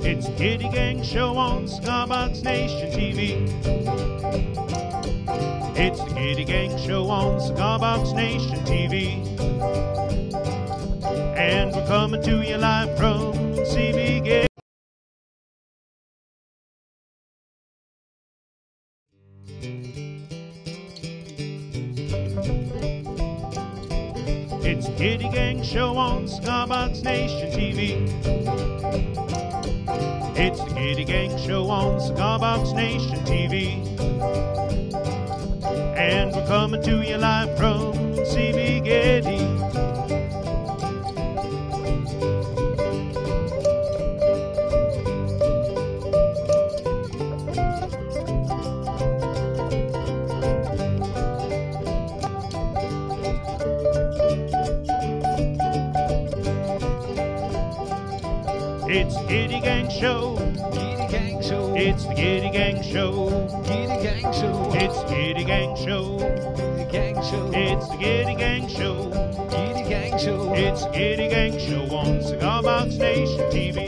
It's the Gitty Gang Show on Cigar Nation TV. It's the Gitty Gang Show on Cigar Nation TV. And we're coming to you live from CB. It's the Gitty Gang Show on Cigar Nation TV. It's the Gitty Gang Show on Cigar Nation TV. And we're coming to you live from CB Gitty. It's the Gitty Gang Show. Gitty Gang Show. It's the Gitty Gang Show. Gitty Gang Show. It's the Gitty Gang Show. Gitty Gang Show. It's the Gitty Gang Show. Gitty Gang Show. It's the Gitty Gang Show on Cigar Box Nation TV.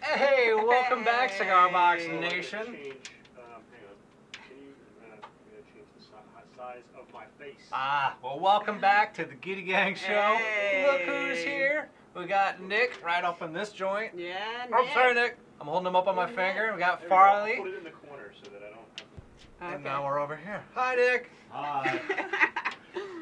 Hey, welcome back, Cigar Box Nation. Hang on. Can you change the size of my face? Well, welcome back to the Gitty Gang Show. Hey. Look who's here. We got Nick right up in this joint. Yeah, Oh, sorry, Nick. I'm holding him up on my finger. We got Farley. Put it in the corner so that I don't have And now we're over here. Hi, Nick. Hi.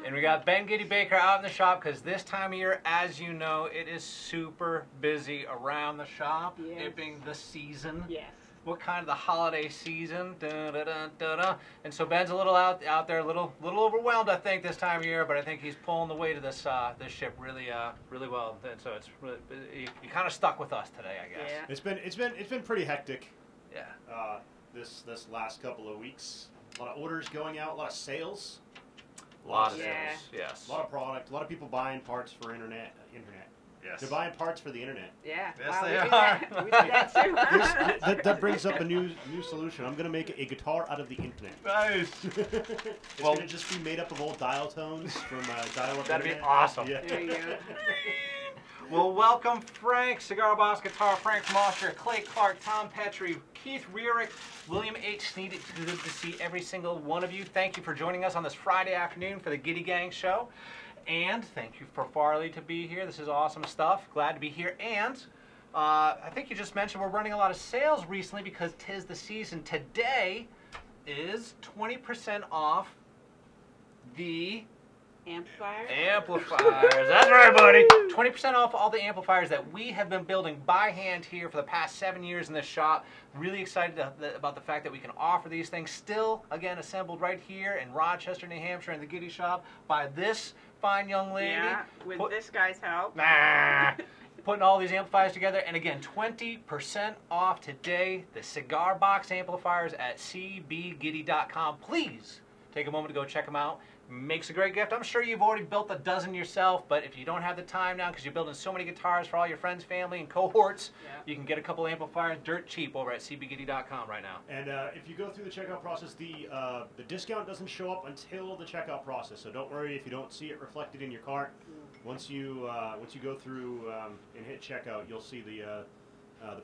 And we got Ben Gitty Baker out in the shop because this time of year, as you know, it is super busy around the shop. Yes. It being the season. Yes. What kind of the holiday season? Da, da, da, da, da. And so Ben's a little out there, a little overwhelmed, I think, this time of year. But I think he's pulling the weight of this this ship really well. And so it's really, you kind of stuck with us today, I guess. Yeah. It's been pretty hectic. Yeah. This last couple of weeks, a lot of orders going out, a lot of sales, A lot of Yeah. sales. Yes. a lot of product, a lot of people buying parts for internet. Yes. They're buying parts for the internet. Yeah. Yes, Wow, they we do are. that. We do that too. that brings up a new solution. I'm gonna make a guitar out of the internet. Nice. It's Well- gonna just be made up of old dial tones from dial-up That'd be internet. awesome. Yeah. There you go. Well, welcome Frank, Cigar Boss Guitar, Frank Mosher, Clay Clark, Tom Petrie, Keith Rierick, William H. Sneed. It's good to see every single one of you. Thank you for joining us on this Friday afternoon for the Gitty Gang Show. And thank you for Farley to be here. This is awesome stuff. Glad to be here. And I think you just mentioned we're running a lot of sales recently because 'tis the season. Today is 20% off the Amplifier. amplifiers. That's right, buddy. 20% off all the amplifiers that we have been building by hand here for the past 7 years in this shop. Really excited about the fact that we can offer these things still, again, assembled right here in Rochester, New Hampshire in the Gitty shop by this fine young lady. Yeah, with this guy's help. Putting all these amplifiers together. And again, 20% off today. The Cigar Box amplifiers at cbgitty.com. Please take a moment to go check them out. Makes a great gift. I'm sure you've already built a dozen yourself, but if you don't have the time now because you're building so many guitars for all your friends, family, and cohorts, you can get a couple amplifiers dirt cheap over at cbgitty.com right now. And if you go through the checkout process, the discount doesn't show up until the checkout process. So don't worry if you don't see it reflected in your cart. Once you go through and hit checkout, you'll see the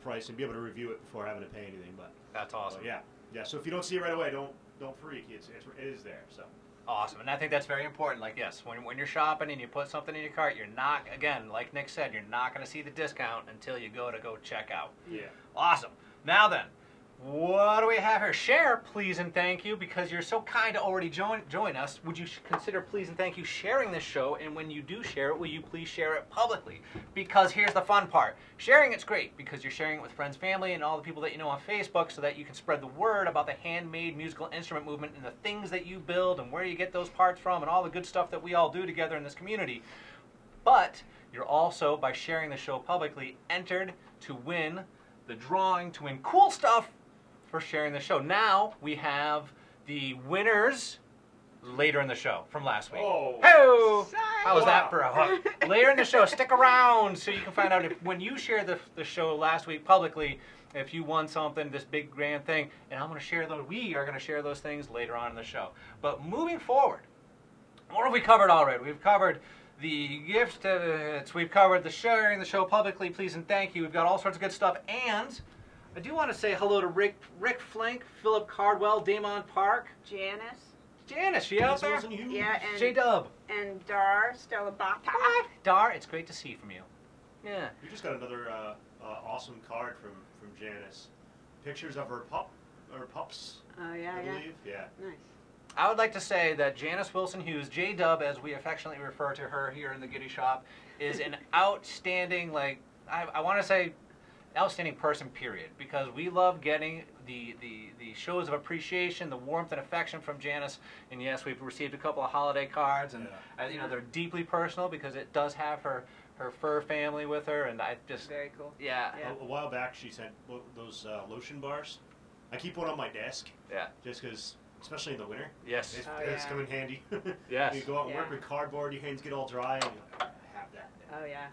price and be able to review it before having to pay anything. But That's awesome. yeah. So if you don't see it right away, don't freak. It is there. So. Awesome, and I think that's very important. Like, yes, when you're shopping and you put something in your cart, you're not, again, like Nick said, you're not going to see the discount until you go check out. Yeah. Awesome. Now then, what do we have here? Share, please and thank you, because you're so kind to already join us. Would you consider, please and thank you, sharing this show? And when you do share it, will you please share it publicly? Because here's the fun part. Sharing it's great because you're sharing it with friends, family, and all the people that you know on Facebook so that you can spread the word about the handmade musical instrument movement and the things that you build and where you get those parts from and all the good stuff that we all do together in this community. But you're also, by sharing the show publicly, entered to win the drawing to win cool stuff for sharing the show. Now we have the winners later in the show from last week. Oh. Hey! How was Wow. that for a hook? Later in the show, stick around so you can find out if when you shared the show last week publicly, if you won something, this big grand thing, and I'm going to share those. We are going to share those things later on in the show. But moving forward, what have we covered already? We've covered the gift certificates. We've covered the sharing the show publicly, please and thank you. We've got all sorts of good stuff. And I do want to say hello to Rick Flank, Philip Cardwell, Damon Park. Janice, you out there? Yeah, and J-Dub. And Dar, Stella Bata. Dar, it's great to see from you. Yeah. We just got another awesome card from Janice. Pictures of her pups. Oh yeah, I yeah. believe. Yeah. Nice. I would like to say that Janice Wilson Hughes, J-Dub as we affectionately refer to her here in the Gitty shop, is an outstanding, like, I want to say outstanding person, period, because we love getting the shows of appreciation, the warmth and affection from Janice, and yes, we've received a couple of holiday cards, and you know, they're deeply personal because it does have her fur family with her, and I just Very cool. yeah. A while back, she sent those lotion bars. I keep one on my desk. Yeah. Just because, especially in the winter. Yes. It's come in handy. Yes. You go out and work Yeah. with cardboard, your hands get all dry, and I have that. Oh yeah.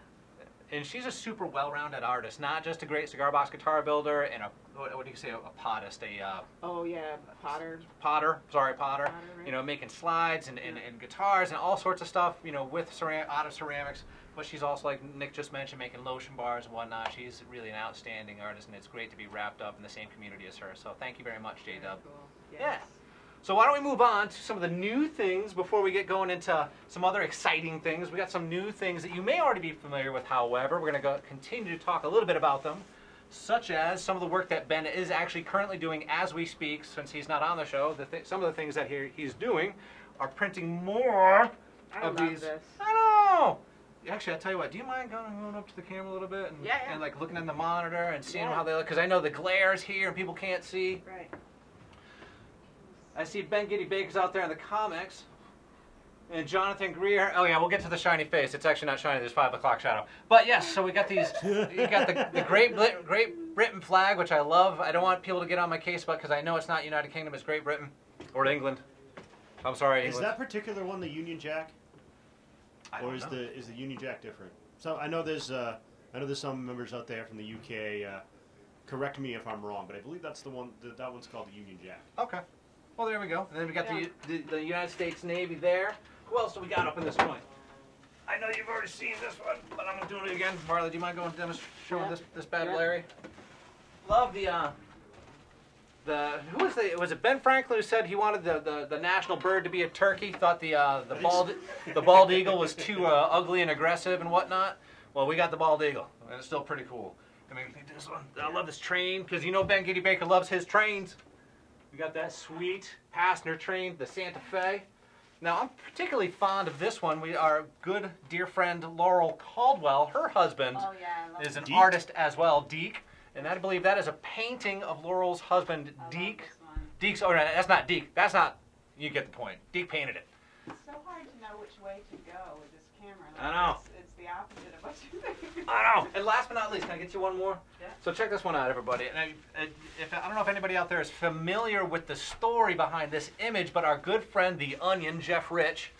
And she's a super well-rounded artist, not just a great cigar box guitar builder and what do you say, a podist, Oh yeah, Potter. potter, Right. you know, making slides and guitars and all sorts of stuff, you know, with out of ceramics. But she's also, like Nick just mentioned, making lotion bars and whatnot. She's really an outstanding artist, and it's great to be wrapped up in the same community as her. So thank you very much, J-Dub. Cool. Yeah. Yes. So why don't we move on to some of the new things before we get going into some other exciting things. We got some new things that you may already be familiar with, however. We're going to continue to talk a little bit about them, such as some of the work that Ben is actually currently doing as we speak, since he's not on the show. Some of the things that he's doing are printing more of these. This. I know! Actually, I'll tell you what, do you mind going up to the camera a little bit and, Yeah. and like looking at the monitor and seeing Yeah. how they look? Because I know the glare's here and people can't see. Right. I see Ben Gitty Baker's out there in the comics. And Jonathan Greer. Oh yeah, we'll get to the shiny face. It's actually not shiny. There's 5 o'clock shadow. But yes, so we got these. You got the Great Britain flag, which I love. I don't want people to get on my case about because I know it's not United Kingdom. It's Great Britain or England. I'm sorry, England. Is that particular one the Union Jack, or is the Union Jack different? So I know there's some members out there from the UK. Correct me if I'm wrong, but I believe that's the one. That one's called the Union Jack. Okay. Well, there we go. And then we got the United States Navy there. Who else do we got up in this point? I know you've already seen this one, but I'm going to do it again. Marla, do you mind going and showing this bad Larry? Love was it Ben Franklin who said he wanted the national bird to be a turkey? Thought the bald eagle was too ugly and aggressive and whatnot. Well, we got the bald eagle, and it's still pretty cool. I mean, this one. I love this train because you know Ben Gitty Baker loves his trains. We got that sweet passenger train, the Santa Fe. Now, I'm particularly fond of this one. Our good dear friend Laurel Caldwell, her husband, is an artist as well, Deke. And I believe that is a painting of Laurel's husband, Deke. Deke's, oh, no, that's not Deke. That's not, you get the point. Deke painted it. It's so hard to know which way to go with this camera. I know. It's the opposite of what you think. I know. And last but not least, can I get you one more? Yeah. So check this one out, everybody. And I don't know if anybody out there is familiar with the story behind this image, but our good friend, the Onion, Jeff Rich,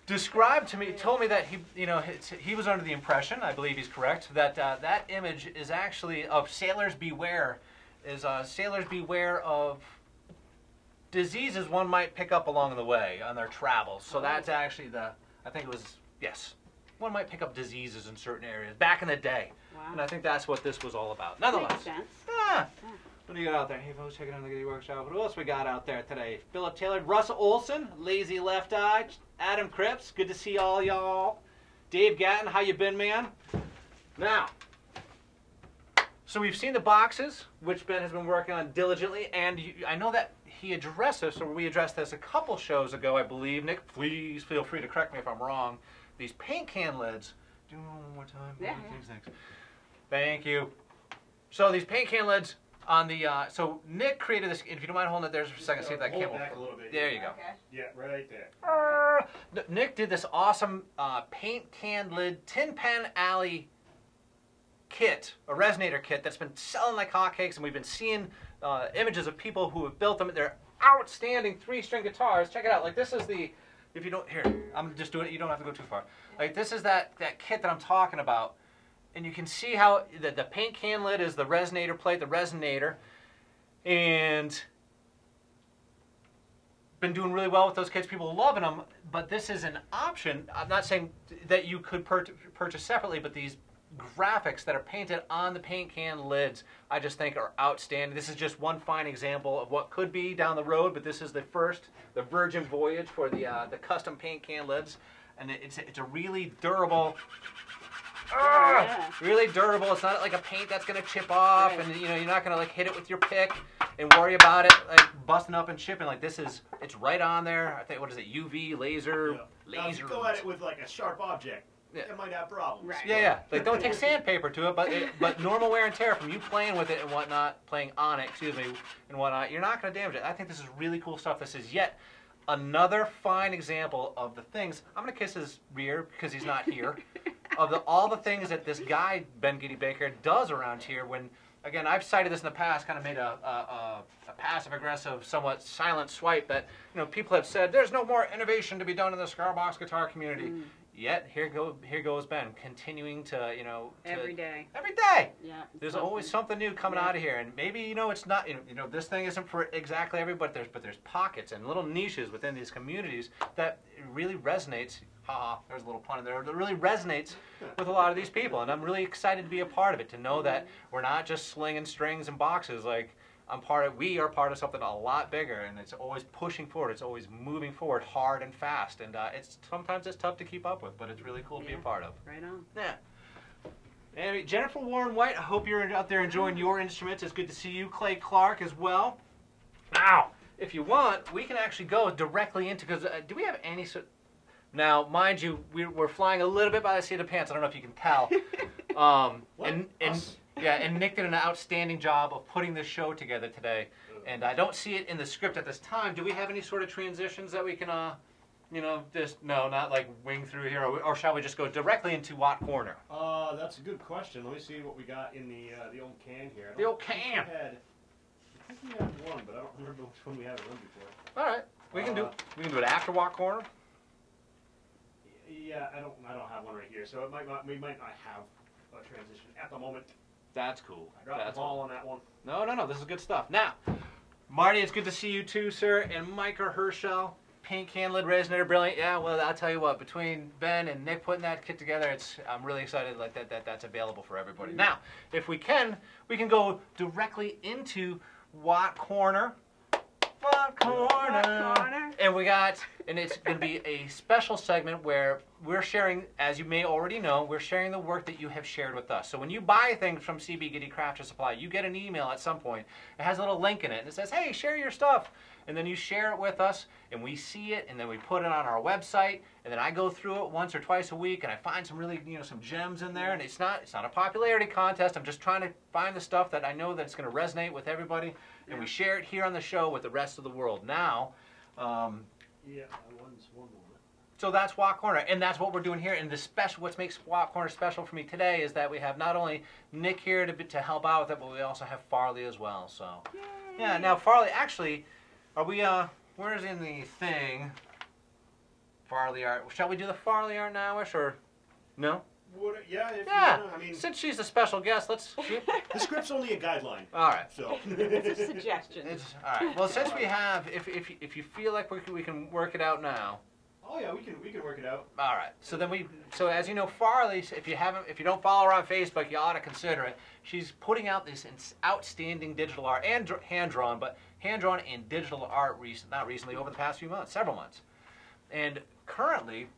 told me that he was under the impression, I believe he's correct, that that image is actually of sailors beware, sailors beware of diseases one might pick up along the way on their travels. So that's actually one might pick up diseases in certain areas back in the day. Wow. And I think that's what this was all about. Nonetheless. Makes sense. Yeah. What do you got out there? Hey folks, checking out the Gitty Workshop. What else we got out there today? Philip Taylor, Russ Olson, Lazy Left Eye, Adam Cripps, good to see all y'all. Dave Gatton, how you been, man? Now, so we've seen the boxes, which Ben has been working on diligently, and I know that he addressed this, or we addressed this a couple shows ago, I believe. Nick, please feel free to correct me if I'm wrong. These paint can lids. Do you want one more time? Yeah. Thanks. Thank you. So these paint can lids on the, so Nick created this, if you don't mind holding it there for a second, see if that Hold camera. back a little bit. There you go. Okay. Yeah, right there. Nick did this awesome paint can lid, Tin Pan Alley kit, a resonator kit that's been selling like hotcakes, and we've been seeing images of people who have built them. They're outstanding 3-string guitars. Check it out. Like this is the, if you don't, here, I'm just doing it. You don't have to go too far. Like this is that kit that I'm talking about. And you can see how the paint can lid is the resonator plate, the resonator. And been doing really well with those kits. People are loving them. But this is an option. I'm not saying that you could purchase separately, but these graphics that are painted on the paint can lids, I just think are outstanding. This is just one fine example of what could be down the road, but this is the virgin voyage for the custom paint can lids. And it's a really durable, really durable. It's not like a paint that's going to chip off, and you know, you're not going to like hit it with your pick and worry about it like busting up and chipping. Like this is, it's right on there. I think, what is it, UV laser? Now, if you go at it with like a sharp object, it might have problems. Right. Yeah. Like don't take sandpaper to it, but normal wear and tear from you playing with it and whatnot, playing on it, excuse me, and whatnot, you're not going to damage it. I think this is really cool stuff. This is yet another fine example of the things. I'm going to kiss his rear because he's not here. Of all the things that this guy, Ben Gitty Baker, does around here when, again, I've cited this in the past, kind of made a passive-aggressive, somewhat silent swipe that, you know, people have said, there's no more innovation to be done in the cigar box guitar community. Yet, here goes Ben, continuing to, you know... Every day. Every day! Yeah. There's always something new coming out of here, and maybe, you know, it's not, you know, this thing isn't for exactly everybody, but there's pockets and little niches within these communities that really resonates, there's a little pun in there, that really resonates with a lot of these people, and I'm really excited to be a part of it, to know that we're not just slinging strings and boxes, like, we are part of something a lot bigger, and it's always pushing forward. It's always moving forward hard and fast, and sometimes it's tough to keep up with, but it's really cool to be a part of. Right on. Yeah. And Jennifer Warren White, I hope you're out there enjoying your instruments. It's good to see you, Clay Clark, as well. Now, if you want, we can actually go directly into, because do we have any sort? Now, mind you, we're flying a little bit by the seat of the pants. I don't know if you can tell. And Nick did an outstanding job of putting this show together today, and I don't see it in the script at this time. Do we have any sort of transitions that we can, you know, just, no, not like wing through here, or shall we just go directly into Watt Corner? That's a good question. Let me see what we got in the old can here. The old can. I think we had one, but I don't remember which one we haven't run before. All right, we can do it after Watt Corner. Yeah, I don't have one right here, so we might not have a transition at the moment. That's cool. I dropped the ball on that one. No, this is good stuff. Now, Marty, it's good to see you too, sir, and Micah Herschel, paint can lid resonator, brilliant. Yeah, well, I'll tell you what, between Ben and Nick putting that kit together, I'm really excited like that's available for everybody. Now, if we can go directly into Watt Corner. Watt Corner. And it's going to be a special segment where we're sharing, as you may already know, we're sharing the work that you have shared with us. So when you buy things from CB Gitty Craft Supply, you get an email at some point. It has a little link in it, and it says, hey, share your stuff. And then you share it with us, and we see it, and then we put it on our website, and then I go through it once or twice a week, and I find some really, you know, some gems in there, and it's not a popularity contest. I'm just trying to find the stuff that I know that it's going to resonate with everybody, and we share it here on the show with the rest of the world. Now, so that's Watt Corner, and that's what we're doing here. And what makes Watt Corner special for me today is that we have not only Nick here to help out with it, but we also have Farley as well. So, yeah. Now Farley, actually, are we? Where's in the thing? Farley art. Shall we do the Farley art nowish or no? Yeah. I mean, since she's a special guest, let's. The script's only a guideline. All right. So it's a suggestion. All right. Well, since we have, if you feel like we can work it out now. Oh yeah, we can work it out. All right. So as you know, Farley, if you don't follow her on Facebook, you ought to consider it. She's putting out this outstanding digital art and hand-drawn and digital art not recently, over the past few months, several months. And currently,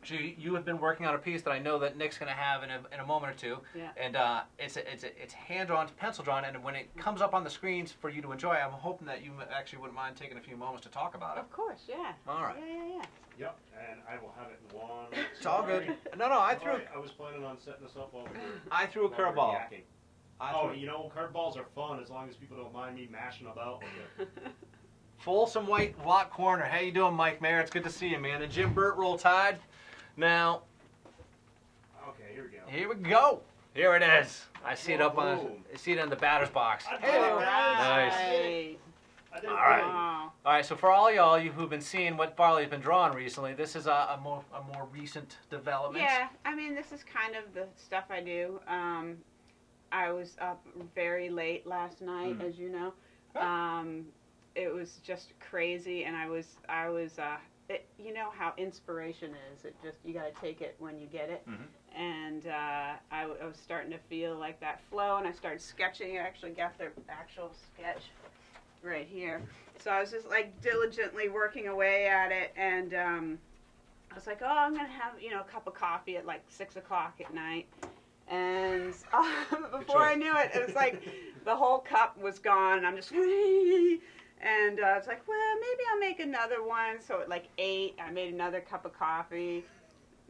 you have been working on a piece that I know that Nick's going to have in a moment or two. Yeah. And it's hand-drawn, pencil-drawn, and when it comes up on the screens for you to enjoy, I'm hoping that you actually wouldn't mind taking a few moments to talk about it. Of course, yeah. All right. Yeah. Yep, and I will have it in one. It's all good. No, I was planning on setting this up while we were. I threw a curveball. You know, curveballs are fun as long as people don't mind me mashing about with it. Folsom White Watt Corner. How you doing, Mike Mayer? It's good to see you, man. And Jim Burt, Roll Tide. Now. Okay, here we go. Here we go. Here it is. I see it up on. Boom. I see it in the batter's box. I did Hey. it, guys. Nice. Right. I did it. All right. Wow. All right. So for all y'all you who've been seeing what Barley's been drawing recently, this is a more recent development. Yeah, I mean, this is kind of the stuff I do. I was up very late last night, as you know. It was just crazy, and I was you know how inspiration is. It just, you got to take it when you get it. And I was starting to feel like that flow, and I started sketching. I actually got the actual sketch right here. So I was just like diligently working away at it, and I was like, oh, I'm going to have, you know, a cup of coffee at like 6 o'clock at night. And before I knew it, it was like the whole cup was gone. I'm just, and it's like, well, maybe I'll make another one. So at like 8, I made another cup of coffee.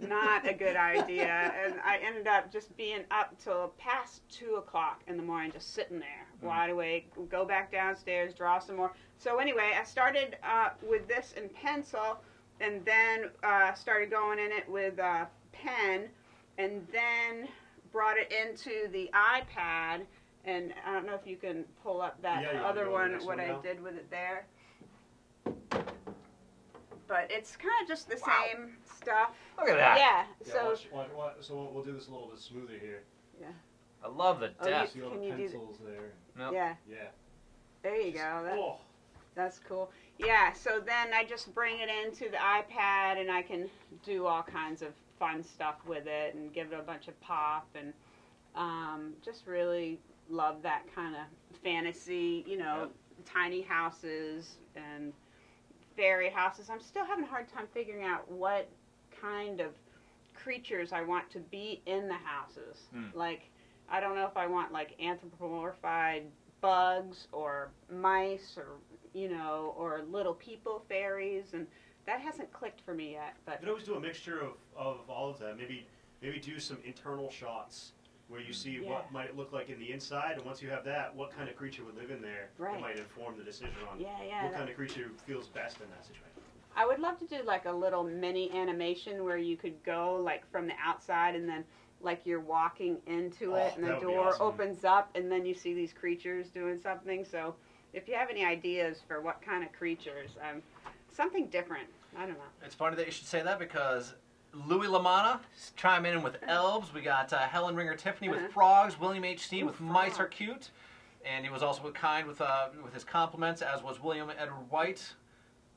Not a good idea. And I ended up just being up till past 2 o'clock in the morning, just sitting there, wide awake, go back downstairs, draw some more. So anyway, I started with this in pencil, and then started going in it with pen, and then brought it into the iPad, and I don't know if you can pull up that other one, what I did with it there. But it's kind of just the same stuff. Look at that. Yeah. So So we'll do this a little bit smoother here. Yeah. I love the depth. See all Can the you do pencils there. Nope. Yeah. Yeah. There you go. Oh. That's cool. Yeah. So then I just bring it into the iPad, and I can do all kinds of fun stuff with it, and give it a bunch of pop, and just really love that kind of fantasy, you know, tiny houses and fairy houses. I'm still having a hard time figuring out what kind of creatures I want to be in the houses. Like, I don't know if I want like anthropomorphied bugs or mice, or, you know, or little people, fairies, and that hasn't clicked for me yet. But You could always do a mixture of all of that. Maybe do some internal shots where you see what might look like in the inside, and once you have that, what kind of creature would live in there. It might inform the decision on what kind of creature feels best in that situation. I would love to do like a little mini animation where you could go like from the outside, and then like you're walking into it, and the door opens up, and then you see these creatures doing something. So if you have any ideas for what kind of creatures, something different. I don't know. It's funny that you should say that, because Louis LaManna chiming in with elves. We got Helen Ringer Tiffany with frogs. William H.C. with mice are cute. And he was also kind with his compliments, as was William Edward White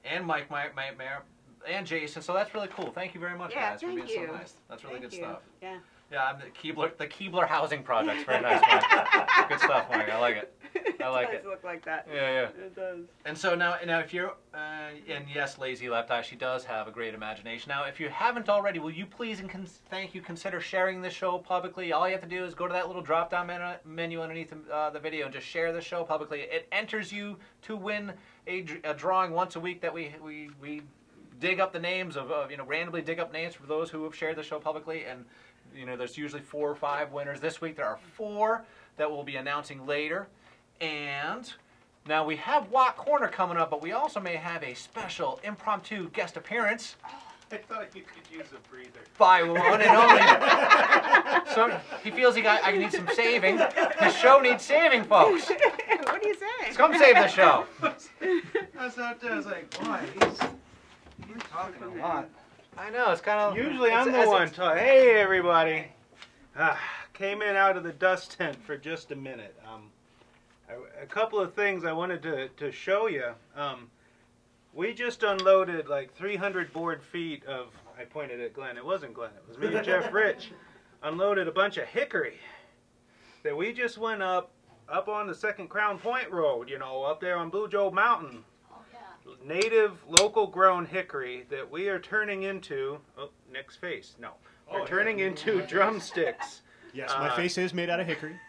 and Mike Mayer and Jason. So that's really cool. Thank you very much, guys, for being so nice. That's really good stuff. Yeah. Yeah, I'm the Keebler Housing Project's very nice, Mike. Good stuff, Mike. I like it. I like it. It does look like that. Yeah. It does. And so now if you're, and yes, Lazy Left Eye, she does have a great imagination. Now, if you haven't already, will you please and consider sharing this show publicly? All you have to do is go to that little drop-down menu underneath the video and just share the show publicly. It enters you to win a drawing once a week that we dig up the names of randomly dig up names for those who have shared the show publicly, and there's usually 4 or 5 winners. This week there are 4 that we'll be announcing later. And now we have Watt Corner coming up, but we also may have a special impromptu guest appearance. I thought you could use a breather. By one and only. So he feels I need some saving. The show needs saving, folks. What are you saying? Let's come save the show. I was out there, I was like, boy, he's talking a lot. I know, it's kind of... Usually I'm the one talking. Hey, everybody. Came in out of the dust tent for just a minute. A couple of things I wanted to show you. We just unloaded like 300 board feet of, I pointed at Glenn, it wasn't Glenn, it was me and Jeff Rich, unloaded a bunch of hickory that we just went up on the Second Crown Point Road, up there on Blue Joe Mountain. Native, local grown hickory that we are turning into, Nick's face, no, we're turning into drumsticks. Yes, my face is made out of hickory.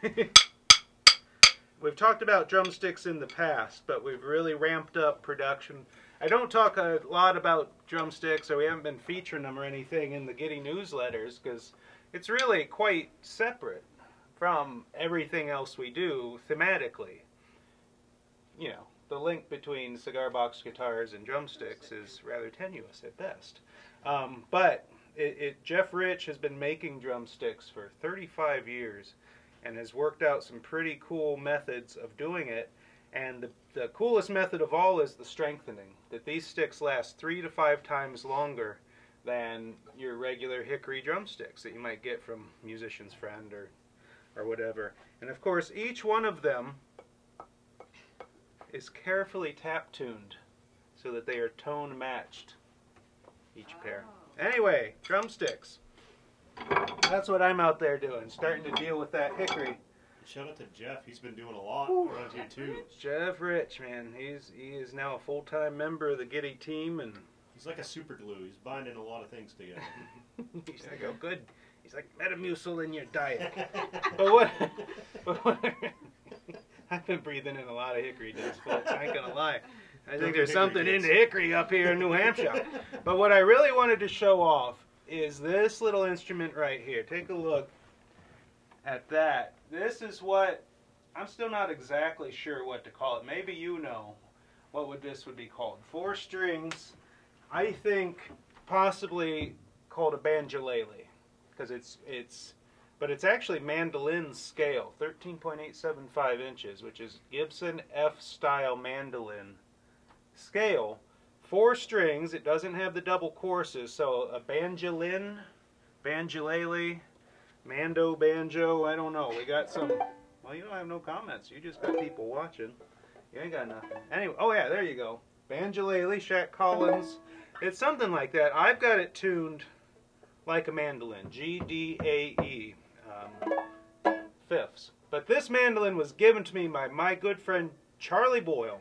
We've talked about drumsticks in the past, but we've really ramped up production. I don't talk a lot about drumsticks, or we haven't been featuring them or anything in the Gitty newsletters, because it's really quite separate from everything else we do thematically. The link between cigar box guitars and drumsticks is rather tenuous at best. But Jeff Rich has been making drumsticks for 35 years and has worked out some pretty cool methods of doing it. And the coolest method of all is the strengthening, that these sticks last 3 to 5 times longer than your regular hickory drumsticks that you might get from Musician's Friend or whatever. And of course, each one of them is carefully tap tuned so that they are tone matched, each pair. Anyway, drumsticks. That's what I'm out there doing, starting to deal with that hickory. Shout out to Jeff. He's been doing a lot around here too. Jeff Rich, man, he is now a full-time member of the Gitty team, and he's like a super glue. He's binding a lot of things together. he's like, oh good. He's like Metamucil in your diet. but what I've been breathing in a lot of hickory dust, folks. I ain't gonna lie. I think there's something in the hickory up here in New Hampshire. But what I really wanted to show off is this little instrument right here. Take a look at that. This is what, I'm still not exactly sure what to call it. Maybe you know what this would be called. 4 strings, I think possibly called a banjolele, because but it's actually mandolin scale, 13.875 inches, which is Gibson F style mandolin scale. 4 strings, it doesn't have the double courses, so a banjolin, banjolele, mando, banjo, I don't know. We got some, well, you don't have no comments. You just got people watching. You ain't got nothing. Anyway, oh yeah, there you go. Banjolele, Shaq Collins. It's something like that. I've got it tuned like a mandolin, G-D-A-E, fifths. But this mandolin was given to me by my good friend Charlie Boyle.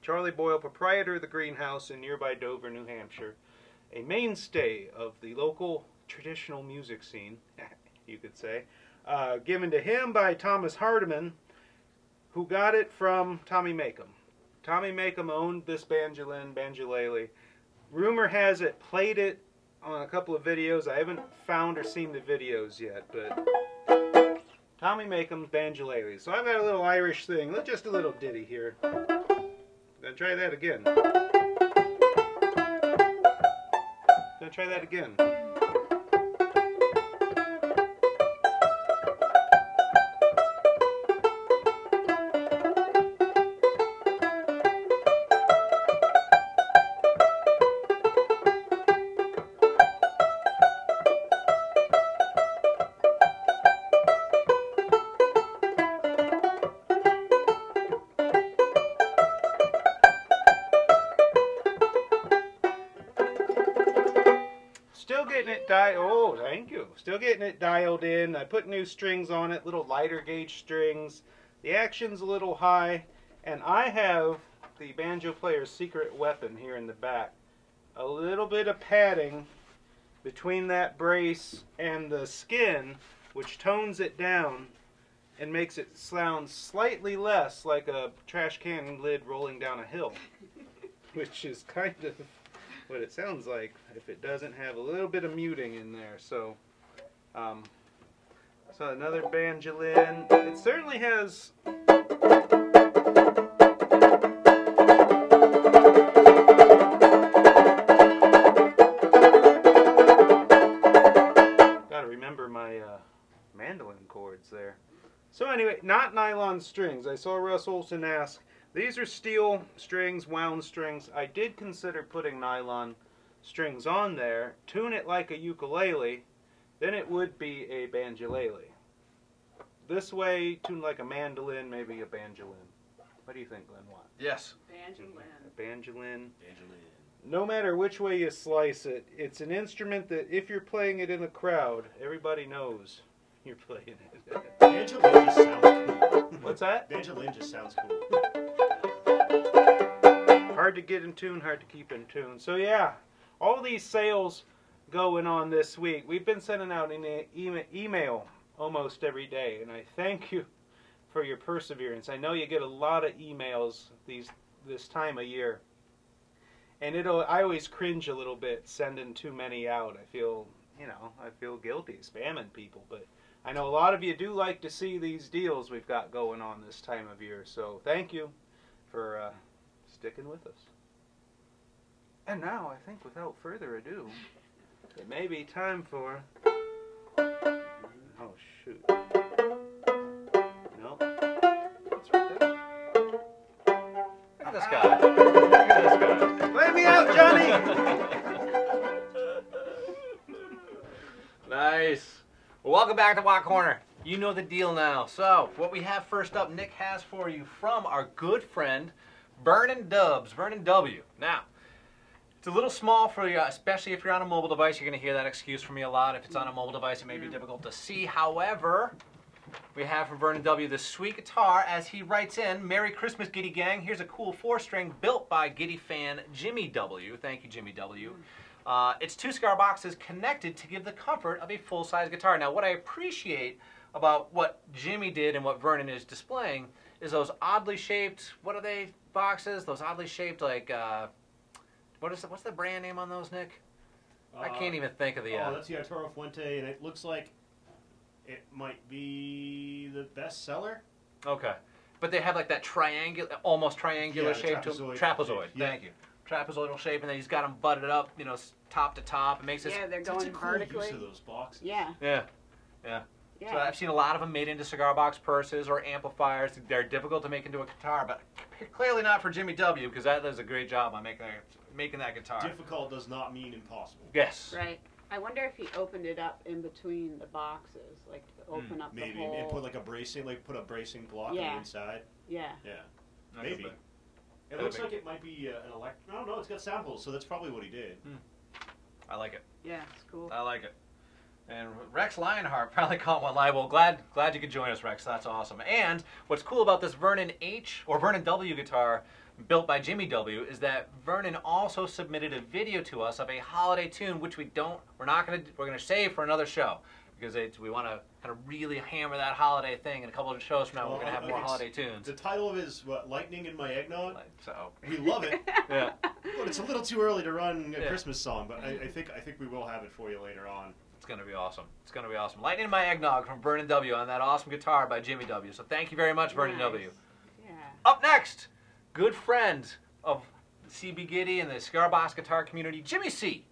Charlie Boyle, proprietor of the Greenhouse in nearby Dover, New Hampshire. A mainstay of the local traditional music scene, you could say. Given to him by Thomas Hardiman, who got it from Tommy Makem. Tommy Makem owned this banjolin, banjolele. Rumor has it, played it on a couple of videos. I haven't found or seen the videos yet, but Tommy Makem's banjolele. So I've got a little Irish thing, just a little ditty here. Gonna try that again. Gonna try that again. Oh, thank you. Still getting it dialed in. I put new strings on it, little lighter gauge strings. The action's a little high, and I have the banjo player's secret weapon here in the back. A little bit of padding between that brace and the skin, which tones it down and makes it sound slightly less like a trash can lid rolling down a hill, which is kind of what it sounds like if it doesn't have a little bit of muting in there. So so another banjolin. It certainly has gotta remember my mandolin chords there. So anyway, not nylon strings. I saw Russ Olson ask. These are steel strings, wound strings. I did consider putting nylon strings on there, tune it like a ukulele, then it would be a banjolele. This way, tune like a mandolin, maybe a banjolin. What do you think, Glenn Watt? Yes. Banjolin. A banjolin. Banjolin. No matter which way you slice it, it's an instrument that if you're playing it in a crowd, everybody knows you're playing it. Banjolin just sounds cool. What's that? Banjolin just sounds cool. Hard to get in tune, hard to keep in tune. So yeah, all these sales going on this week. We've been sending out an email almost every day, and I thank you for your perseverance. I know you get a lot of emails this time of year, and I always cringe a little bit sending too many out. I feel guilty spamming people, but I know a lot of you do like to see these deals we've got going on this time of year. So thank you for sticking with us. And now, I think without further ado, it may be time for... Oh, shoot. No. It's right there. Look at this guy. Look at this guy. Play me out, Johnny! Nice. Well, welcome back to Watt Corner. You know the deal now. So, what we have first up, Nick has for you from our good friend, Vernon W. Now, it's a little small for you, especially if you're on a mobile device. You're going to hear that excuse from me a lot. If it's on a mobile device, it may be difficult to see. However, we have from Vernon W. this sweet guitar, as he writes in, Merry Christmas, Gitty Gang. Here's a cool 4-string built by Gitty fan Jimmy W. Thank you, Jimmy W. It's 2 cigar boxes connected to give the comfort of a full-size guitar. Now, what I appreciate about what Jimmy did and what Vernon is displaying is those oddly shaped, what are they, boxes? Those oddly shaped, like, what's the brand name on those, Nick? I can't even think of the... Oh, that's the Arturo Fuente, and it looks like it might be the best seller. Okay. But they have like that triangular, almost triangular shape to them. Trapezoid. Yeah. Thank you. Trapezoidal shape, and then he's got them butted up, you know, top to top. It makes it... Yeah, they're It's going a cool vertically. use of those boxes. Yeah. Yeah. Yeah. Yeah. So I've seen a lot of them made into cigar box purses or amplifiers. They're difficult to make into a guitar, but clearly not for Jimmy W, because that does a great job on making that guitar. Difficult does not mean impossible. Yes. Right. I wonder if he opened it up in between the boxes, like to open up Maybe the whole. and put like a bracing, put a bracing block on the inside. Yeah. Yeah. That Maybe. could be. It looks like it might be an electric. No, it's got samples, so that's probably what he did. I like it. Yeah, it's cool. I like it. And Rex Lionheart probably caught one live. Well, glad you could join us, Rex. That's awesome. And what's cool about this Vernon W guitar built by Jimmy W is that Vernon also submitted a video to us of a holiday tune, which we're gonna save for another show, because we want to kind of really hammer that holiday thing. In a couple of shows from now, we're gonna have more holiday tunes. The title of it is what? Lightning in My Eggnog. So We love it, yeah. but it's a little too early to run a Christmas song. But I think we will have it for you later on. It's going to be awesome. It's going to be awesome. Lightning in My Eggnog from Vernon W. on that awesome guitar by Jimmy W. So thank you very much, Vernon W. Yeah. Up next, good friend of CB Gitty and the Cigar Box guitar community, Jimmy C.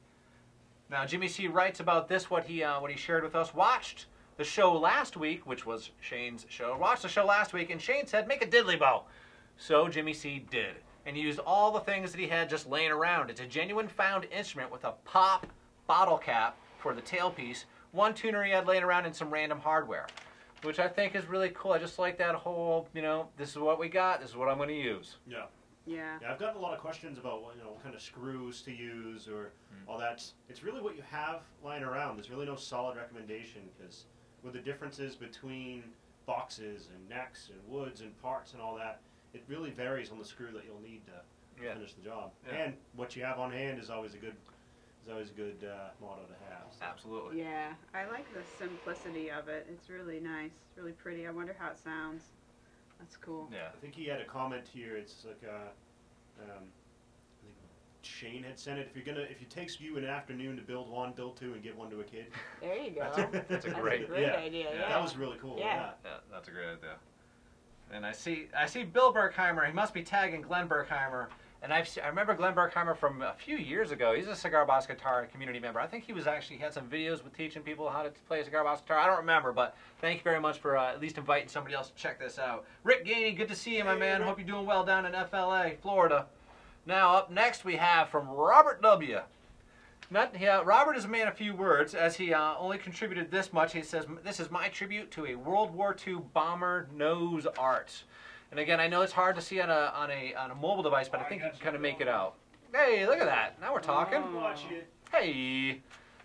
Now, Jimmy C writes about this, what he shared with us. Watched the show last week, which was Shane's show. Watched the show last week, and Shane said, make a diddly bow. So Jimmy C did. And he used all the things that he had just laying around. It's a genuine found instrument with a pop bottle cap for the tailpiece, one tuner he had laying around, and some random hardware, which I think is really cool. I just like that whole, this is what we got, this is what I'm going to use. Yeah. Yeah. Yeah, I've gotten a lot of questions about what kind of screws to use or all that. It's really what you have lying around. There's really no solid recommendation, because with the differences between boxes and necks and woods and parts and all that, it really varies on the screw that you'll need to finish the job. Yeah. And what you have on hand is always a good motto to have. So. Absolutely. Yeah, I like the simplicity of it. It's really nice, really pretty. I wonder how it sounds. That's cool. Yeah. I think he had a comment here. It's like I think Shane had sent it. If it takes you an afternoon to build one, build two, and give one to a kid. There you go. That's a great idea. Yeah. That was really cool. Yeah. Yeah, that's a great idea. And I see Bill Berkheimer. He must be tagging Glenn Berkheimer. And I remember Glenn Berkheimer from a few years ago. He's a Cigar Box guitar community member. I think he had some videos with teaching people how to play a Cigar Box guitar. I don't remember, but thank you very much for at least inviting somebody else to check this out. Rick Gainey, good to see you, my man. Hope you're doing well down in FLA, Florida. Now, up next we have from Robert W. Robert is a man of few words, as he only contributed this much. He says, this is my tribute to a World War II bomber nose art. And again, I know it's hard to see on a mobile device, but I think you can kind of make it out. Hey, look at that! Now we're talking. Watch it. Hey,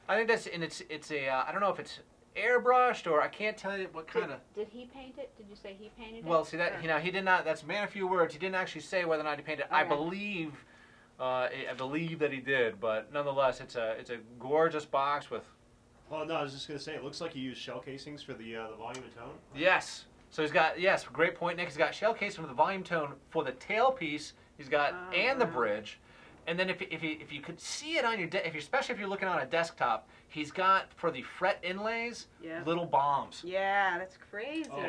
I think that's it's a I don't know if it's airbrushed or I can't tell you what kind of. Did he paint it? Did you say he painted it? Well, see that he did not. That's a man of few words. He didn't actually say whether or not he painted it. Okay. I believe that he did, but nonetheless, it's a gorgeous box with. Well, no, I was just gonna say it looks like he used shell casings for the volume and tone. Yes. So he's got, great point, Nick. He's got shell casing for the volume tone for the tailpiece. He's got the bridge, and then if you could see it on your especially if you're looking on a desktop, he's got for the fret inlays little bombs. Yeah, that's crazy. Oh,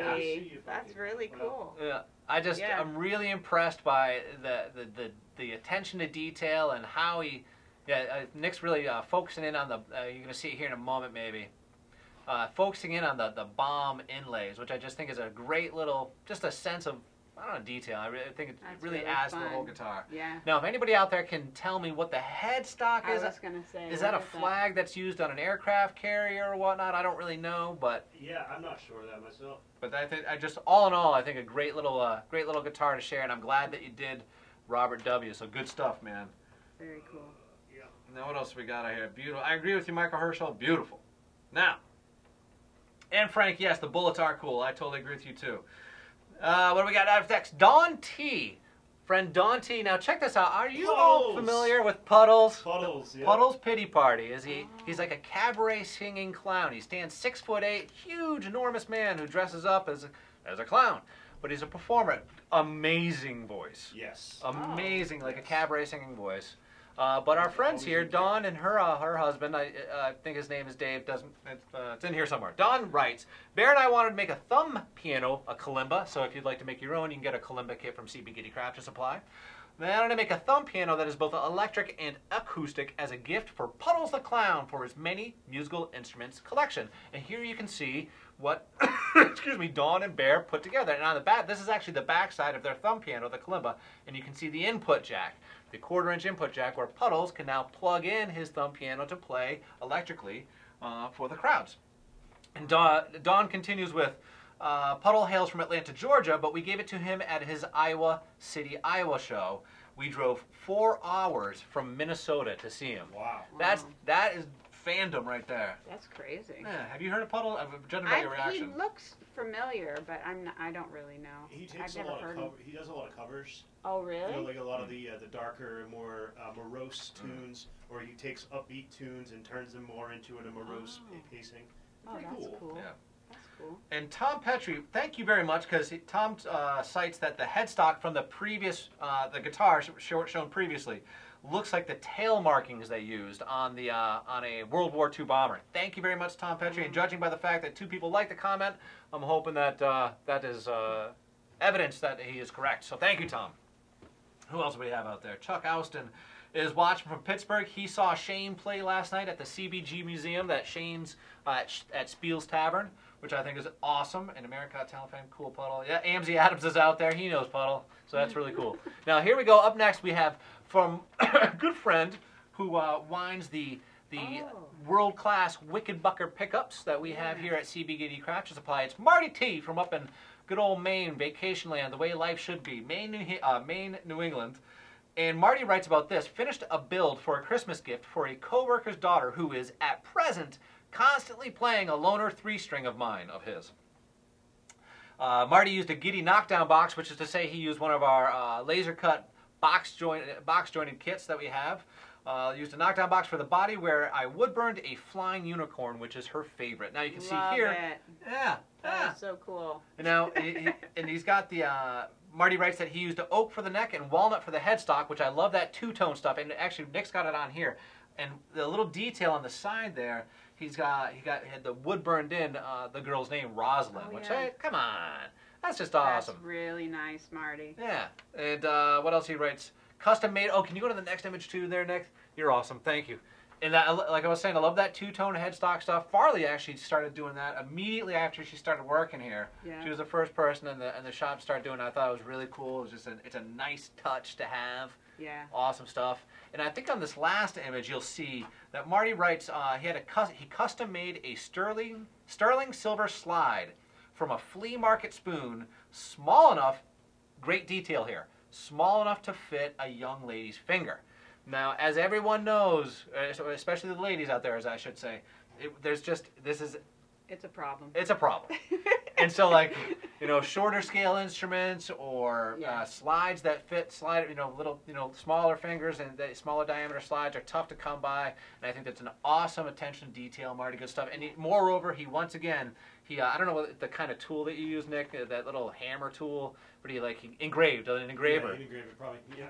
that's really cool. Yeah, I'm really impressed by the attention to detail and how he Yeah, Nick's really focusing in on the, you're going to see it here in a moment maybe, focusing in on the bomb inlays, which I just think is a great little, just a sense of, I don't know, detail. I think it really adds to the whole guitar. Yeah. Now, if anybody out there can tell me what the headstock is, I was going to say. is that a flag that's used on an aircraft carrier or whatnot? I don't really know, but. Yeah, I'm not sure of that myself. But I think, all in all, I think a great little guitar to share, and I'm glad that you did, Robert W. So good stuff, man. Very cool. Yeah. Now what else we got out here? Beautiful. I agree with you, Michael Herschel. Beautiful. Now, and Frank, yes, the bullets are cool. I totally agree with you too. What do we got out of next? Don T. Friend Don T. Now check this out. Are you all familiar with Puddles? Puddles, yeah. Puddles Pity Party. Is he? He's like a cabaret singing clown. He stands 6'8", huge, enormous man who dresses up as a clown. But he's a performer. Amazing voice. Yes. Amazing, like a yes. cabaret singing voice. But our friends here, Dawn and her husband, I think his name is Dave, it's in here somewhere. Dawn writes, Bear and I wanted to make a thumb piano, a kalimba, so if you'd like to make your own, you can get a kalimba kit from CB Gitty Craft Supply. They wanted to make a thumb piano that is both electric and acoustic as a gift for Puddles the Clown for his many musical instruments collection. And here you can see what, excuse me, Dawn and Bear put together. And on the back, this is actually the back side of their thumb piano, the kalimba, and you can see the input jack. The 1/4-inch input jack where Puddles can now plug in his thumb piano to play electrically for the crowds. And Don continues with, Puddle hails from Atlanta, Georgia, but we gave it to him at his Iowa City, Iowa show. We drove 4 hours from Minnesota to see him. Wow. That is fandom right there. That's crazy. Yeah. Have you heard of Puddle? Judging by your reaction. He looks familiar, but I don't really know. He takes I've a lot never of heard he does a lot of covers. Oh, really? You know, like a lot of the darker, more morose tunes, or he takes upbeat tunes and turns them more into a morose pacing. Oh, Pretty that's cool. cool. Yeah. That's cool. And Tom Petrie, thank you very much, because Tom cites that the headstock from the previous, the guitar shown previously, looks like the tail markings they used on the on a World War II bomber. Thank you very much, Tom Petrie. And judging by the fact that 2 people like the comment, I'm hoping that that is evidence that he is correct. So thank you, Tom. Who else do we have out there? Chuck Austin is watching from Pittsburgh. He saw Shane play last night at the CBG Museum, that Shane's at Spiel's Tavern, which I think is awesome. And America Got Talent fan, cool Puddle. Yeah, Amzie Adams is out there. He knows Puddle, so that's really cool. Now here we go. Up next we have from a good friend who winds the world-class Wicked Bucker pickups that we have here at CB Gitty Craft Supply. It's Marty T from up in good old Maine, vacation land, the way life should be, Maine, New England. And Marty writes about this, finished a build for a Christmas gift for a co-worker's daughter who is, at present, constantly playing a loner 3-string of mine, of his. Marty used a Gitty knockdown box, which is to say he used one of our laser cut box jointed kits that we have. Used a knockdown box for the body where I wood burned a flying unicorn, which is her favorite. Now you can see here. It. Yeah. That's so cool. And now, and he's got the, Marty writes that he used oak for the neck and walnut for the headstock, which I love that 2-tone stuff. And actually, Nick's got it on here. And the little detail on the side there, he had the wood burned in, the girl's name, Rosalind, which, hey, come on. That's just awesome. That's really nice, Marty. Yeah. And what else he writes? Custom made. Oh, can you go to the next image too there, Nick? You're awesome. Thank you. And that, like I was saying, I love that 2-tone headstock stuff. Farley actually started doing that immediately after she started working here. Yeah. She was the first person in the shop to start doing it. I thought it was really cool. It was just it's a nice touch to have. Yeah. Awesome stuff. And I think on this last image you'll see that Marty writes he custom made a sterling silver slide from a flea market spoon, small enough, great detail here, small enough to fit a young lady's finger. Now, as everyone knows, especially the ladies out there, as I should say, it's a problem. It's a problem. And so, like, you know, shorter scale instruments or slides that fit, smaller fingers and smaller diameter slides are tough to come by. And I think that's an awesome attention to detail, Marty. Good stuff. And moreover, he once again, I don't know what the kind of tool that you use, Nick, that little hammer tool, but he engraved, an engraver. Yeah, engraver, probably. Yeah.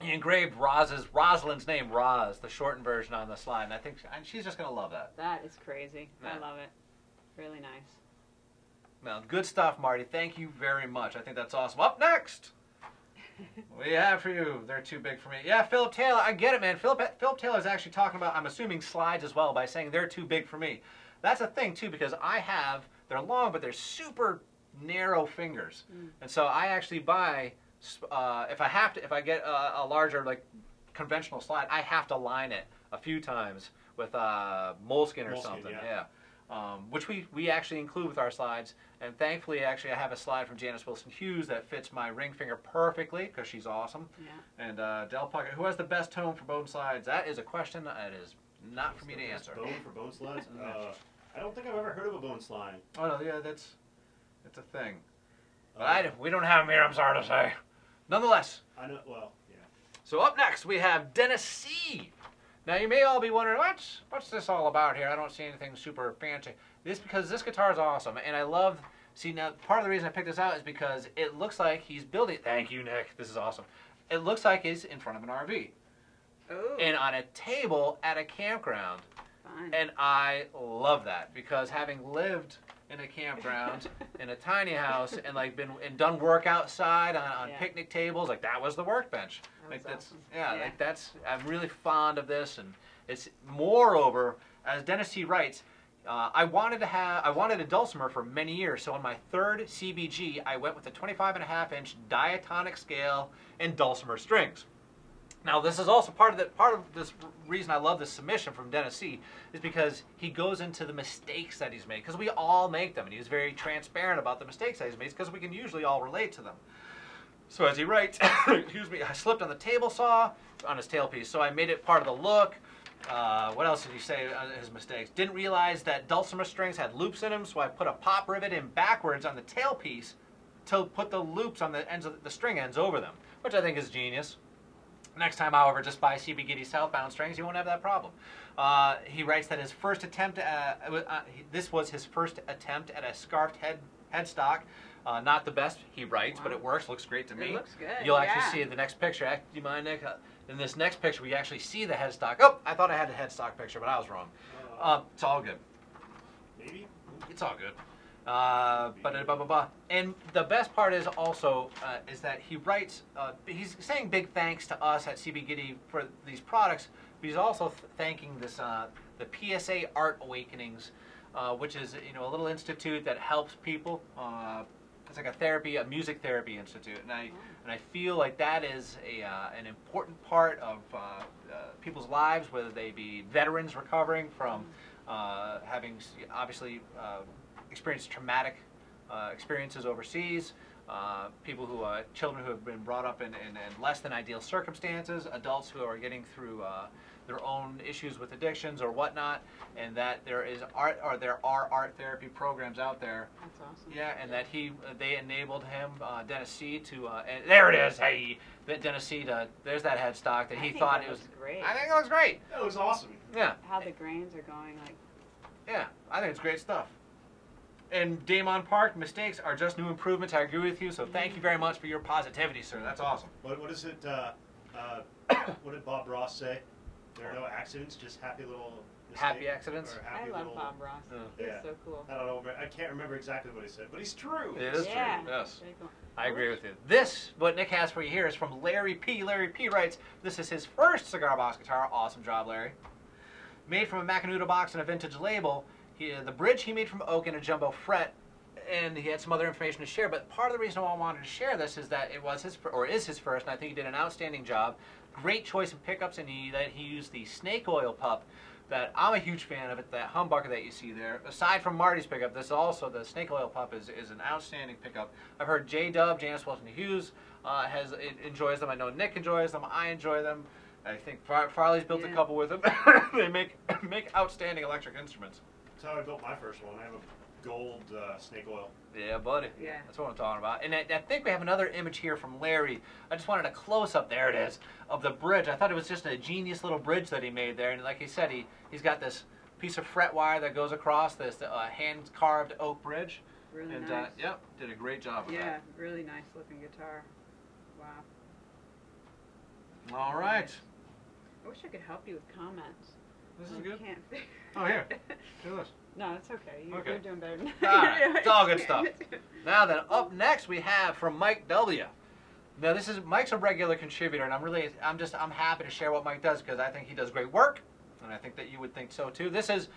He engraved Rosalind's name, Roz, the shortened version on the slide, and I think she's just going to love that. That is crazy. Yeah. I love it. Really nice. Well, good stuff, Marty. Thank you very much. I think that's awesome. Up next, What do you have for you? They're too big for me. Yeah, Philip Taylor, I get it, man. Philip Taylor's actually talking about, I'm assuming, slides as well by saying they're too big for me. That's a thing, too, because they're long, but they're super narrow fingers. And so I actually buy, if I get a larger, like, conventional slide, I have to line it a few times with moleskin or something. Yeah. Which we actually include with our slides. And thankfully, actually, I have a slide from Janice Wilson Hughes that fits my ring finger perfectly because she's awesome. Yeah. And Del Puckett, who has the best tone for bone slides? That is a question that is not for me to answer. Bone for bone slides? I don't think I've ever heard of a bone slide. Oh, no, yeah, it's a thing. But we don't have them here, I'm sorry to say. Nonetheless. I know, well, yeah. So up next, we have Dennis C. Now, you may all be wondering, what's this all about here? I don't see anything super fancy. Because this guitar is awesome, and I love... See, now, part of the reason I picked this out is because it looks like he's building... Thank you, Nick. This is awesome. It looks like he's in front of an RV. Ooh. And on a table at a campground. Fun. And I love that, because having lived in a campground, in a tiny house, and like done work outside on picnic tables, like that was the workbench. That's awesome. I'm really fond of this, and it's moreover, as Dennis C. writes, I wanted a dulcimer for many years, so on my third CBG, I went with a 25.5-inch diatonic scale and dulcimer strings. Now, this is also part of this reason I love this submission from Dennis C. is because he goes into the mistakes that he's made, because we all make them, and he's very transparent about the mistakes that he's made, because we can usually all relate to them. So as he writes, excuse me, I slipped on the table saw on his tailpiece, so I made it part of the look. What else did he say on his mistakes? Didn't realize that dulcimer strings had loops in them, so I put a pop rivet in backwards on the tailpiece to put the loops on the ends of the string ends over them, which I think is genius. Next time, however, just buy CB Gitty southbound strings. You won't have that problem. He writes that his first attempt, this was his first attempt at a scarfed headstock. Not the best, he writes, but it works. Looks great to me. It looks good. You'll actually see in the next picture. Do you mind, Nick? In this next picture, we actually see the headstock. Oh, I thought I had a headstock picture, but I was wrong. It's all good. Maybe? It's all good. And the best part is also is that he writes, he's saying big thanks to us at CB Gitty for these products, but he's also thanking this the PSA Art Awakenings, which is a little institute that helps people. It's like a music therapy institute, and I feel like that is an important part of people's lives, whether they be veterans recovering from having obviously experienced traumatic experiences overseas, children who have been brought up in less than ideal circumstances, adults who are getting through their own issues with addictions or whatnot, and that there are art therapy programs out there. That's awesome. Yeah, and that they enabled him, Dennis C. to, and there it is. Hey, Dennis C. There's that headstock that he thought it was great. I think it looks great. That was awesome. Yeah. How the grains are going, like. Yeah, I think it's great stuff. And Damon Park, mistakes are just new improvements. I agree with you. So thank you very much for your positivity, sir. That's awesome. What is it? What did Bob Ross say? There are no accidents, just happy little mistakes. Happy accidents. Happy I love Bob Ross. He's so cool. I don't know. I can't remember exactly what he said, but he's true. It is true. Yes. Cool. I agree with you. This, what Nick has for you here, is from Larry P. Larry P. writes, this is his first cigar box guitar. Awesome job, Larry. Made from a Macanudo box and a vintage label. The bridge he made from oak and a jumbo fret, and he had some other information to share. But part of the reason why I wanted to share this is that it was is his first, and I think he did an outstanding job. Great choice in pickups, and he used the snake oil pup that I'm a huge fan of. It, that humbucker that you see there. Aside from Marty's pickup, this also the snake oil pup is an outstanding pickup. I've heard J-Dub, Janice Wilson Hughes enjoys them. I know Nick enjoys them. I enjoy them. I think Farley's built a couple with them. They make outstanding electric instruments. That's how I built my first one. I have a gold snake oil. Yeah, buddy. Yeah. That's what I'm talking about. And I think we have another image here from Larry. I just wanted a close-up, there it is, of the bridge. I thought it was just a genius little bridge that he made there. And like he said, he's got this piece of fret wire that goes across this hand-carved oak bridge. Really and, nice. Yep, did a great job with that. Yeah, really nice looking guitar. Wow. All right. I wish I could help you with comments. This is I good. Can't. Oh, here. Do this. No, it's okay. You're doing better than All right. It's all good stuff. Now then, up next we have from Mike W. Now this is Mike's a regular contributor, and I'm happy to share what Mike does because I think he does great work, and I think that you would think so too. This is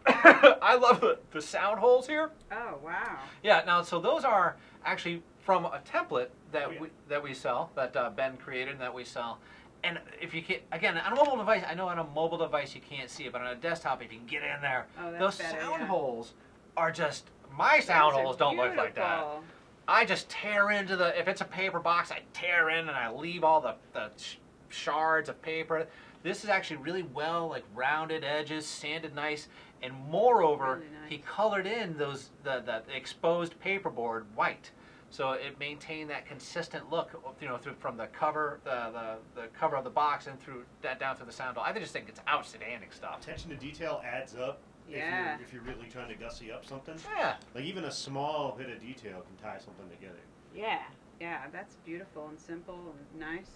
I love the sound holes here. Oh wow. Yeah. Now, so those are actually from a template that we sell, that Ben created, and that we sell. And if you can, again, on a mobile device, I know on a mobile device you can't see it, but on a desktop, if you can get in there, those better, sound yeah. holes are just, my sound Those are holes don't look like that. beautiful. I just tear into the, if it's a paper box, I tear in and I leave all the shards of paper. This is actually really well, like rounded edges, sanded nice, and moreover, Really nice. he colored in those the exposed paperboard white. So it maintained that consistent look, you know, from the cover, the cover of the box and through that down through the sound hole. I just think it's outstanding stuff. Attention to detail adds up. Yeah. If you're really trying to gussy up something. Yeah. Like even a small bit of detail can tie something together. Yeah. Yeah. That's beautiful and simple and nice.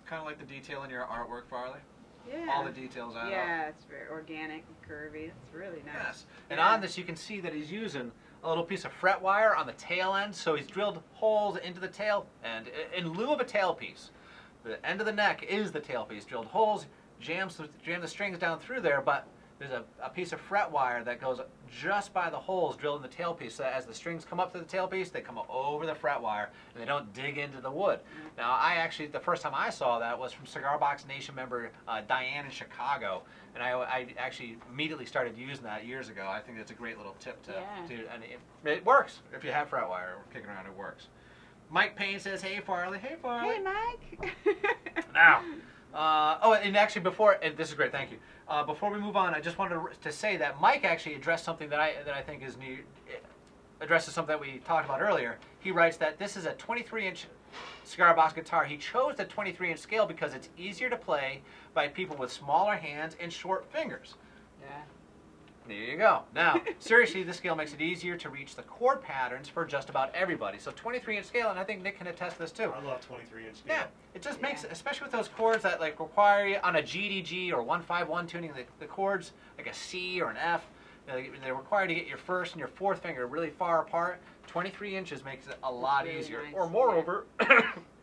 Kind of like the detail in your artwork, Farley. Yeah. All the details add up. Yeah, it's very organic and curvy. It's really nice. Yes. And Yeah. on this, you can see that he's using a little piece of fret wire on the tail end, so he's drilled holes into the tail end in lieu of a tailpiece. The end of the neck is the tailpiece. Drilled holes, jam the strings down through there, but there's a piece of fret wire that goes just by the holes drilled in the tailpiece, so that as the strings come up to the tailpiece, they come up over the fret wire, and they don't dig into the wood. Now, I actually, the first time I saw that was from Cigar Box Nation member Diane in Chicago, and I actually immediately started using that years ago. I think it's a great little tip to and it works. If you have fret wire kicking around, it works. Mike Payne says, hey, Farley. Hey, Farley. Hey, Mike. Now, and actually before, and this is great, thank you. Before we move on, I just wanted to say that Mike actually addressed something that I think is new, addresses something that we talked about earlier. He writes that this is a 23-inch Cigar Box guitar. He chose the 23-inch scale because it's easier to play by people with smaller hands and short fingers. Yeah. There you go. Now, seriously, this scale makes it easier to reach the chord patterns for just about everybody. So 23-inch scale, and I think Nick can attest to this too. I love 23-inch scale. Yeah, it just makes, especially with those chords that like require you on a GDG or 151 tuning, the chords like a C or an F, they're required to get your first and your fourth finger really far apart. 23 inches makes it a lot really easier. nice, Or moreover,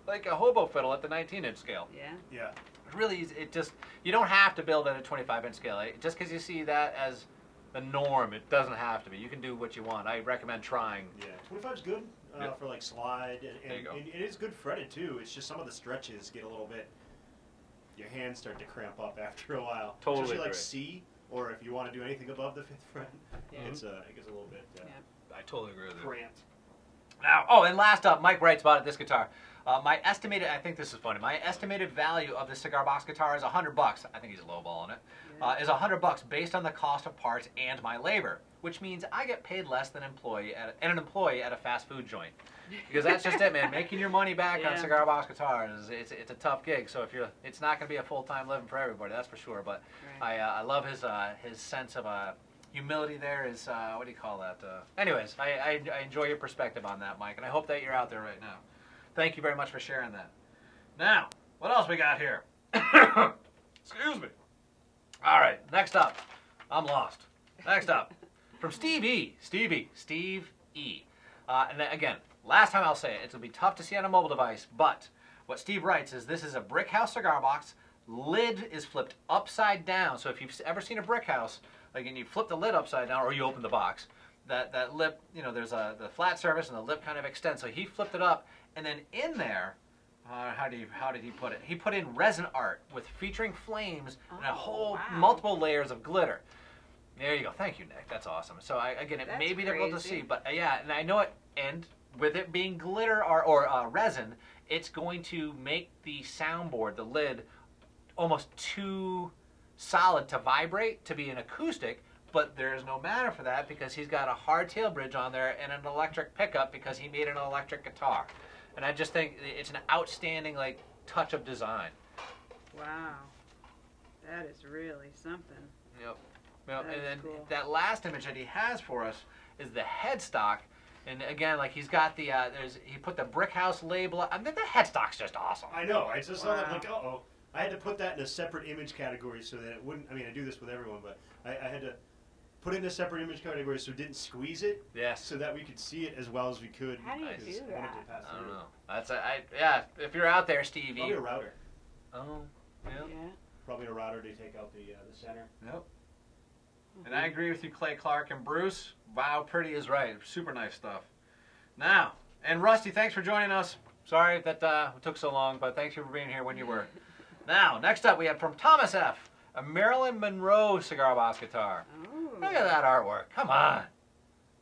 like a hobo fiddle at the 19-inch scale. Yeah. Yeah. It really is, it just, you don't have to build at a 25-inch scale. Just because you see that as the norm, it doesn't have to be. You can do what you want. I recommend trying. Yeah, 25 is good for like slide, There you go. and it is good fretted too. It's just some of the stretches get a little bit, your hands start to cramp up after a while. Totally Especially like agree. C, or if you want to do anything above the 5th fret, Yeah. it gets a little bit I totally agree with you. cramped. Now, oh, and last up, Mike writes about this guitar. My estimated, I think this is funny, my estimated value of the Cigar Box guitar is $100. I think he's lowballing it. Is $100 based on the cost of parts and my labor, which means I get paid less than an employee at a fast food joint. Because that's just it, man. Making your money back on Cigar Box guitars, it's a tough gig. So if it's not going to be a full-time living for everybody, that's for sure. But I love his sense of humility there. Is what do you call that? Anyways, I enjoy your perspective on that, Mike, and I hope that you're out there right now. Thank you very much for sharing that. Now, what else we got here? Excuse me. All right, next up. I'm lost. Next up, from Steve E. Steve E. And then, again, last time I'll say it, it'll be tough to see on a mobile device, but what Steve writes is this is a brick house cigar box. Lid is flipped upside down. So if you've ever seen a brick house, like, and you flip the lid upside down, or you open the box, that lip, you know, there's the flat surface and the lip kind of extends. So he flipped it up, and then in there, how did he put it? He put in resin art with featuring flames and a whole multiple layers of glitter. There you go. Thank you, Nick. That's awesome. So again, it may be difficult to see, but yeah, and I know it. And with it being glitter or resin, it's going to make the soundboard, the lid, almost too solid to vibrate to be an acoustic. But there's no matter for that because he's got a hard tail bridge on there and an electric pickup because he made an electric guitar. And I just think it's an outstanding touch of design. Wow. That is really something. Yep. Well, That and is then cool. that last image that he has for us is the headstock. And again, he's got the he put the brick house label. I mean, the headstock's just awesome. I know. I just saw that like, uh-oh. I had to put that in a separate image category so that it wouldn't. I mean, I do this with everyone, but I had to put it in a separate image category so it didn't squeeze it. Yes. So that we could see it as well as we could. How do you because do I wanted that? to pass I don't through. know. That's yeah. If you're out there, Stevie. Probably a router. Oh, yeah. Yeah. Probably a router to take out the center. Yep. And I agree with you, Clay Clark and Bruce. Wow, pretty is right. Super nice stuff. Now, and Rusty, thanks for joining us. Sorry that it took so long, but thanks for being here when you were. Now, next up we have from Thomas F., a Marilyn Monroe cigar box guitar. Oh. Look at that artwork. Come on.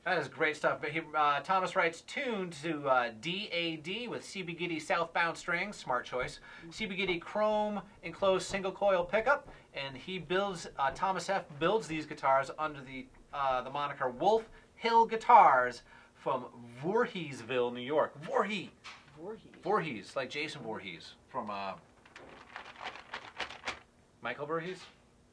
That is great stuff. But Thomas writes tuned to DAD with CB Gitty southbound strings, smart choice. CB Gitty chrome enclosed single coil pickup, and he builds. Thomas F. builds these guitars under the moniker Wolf Hill Guitars from Voorheesville, New York. Voorhees, like Jason Voorhees from Michael Voorhees.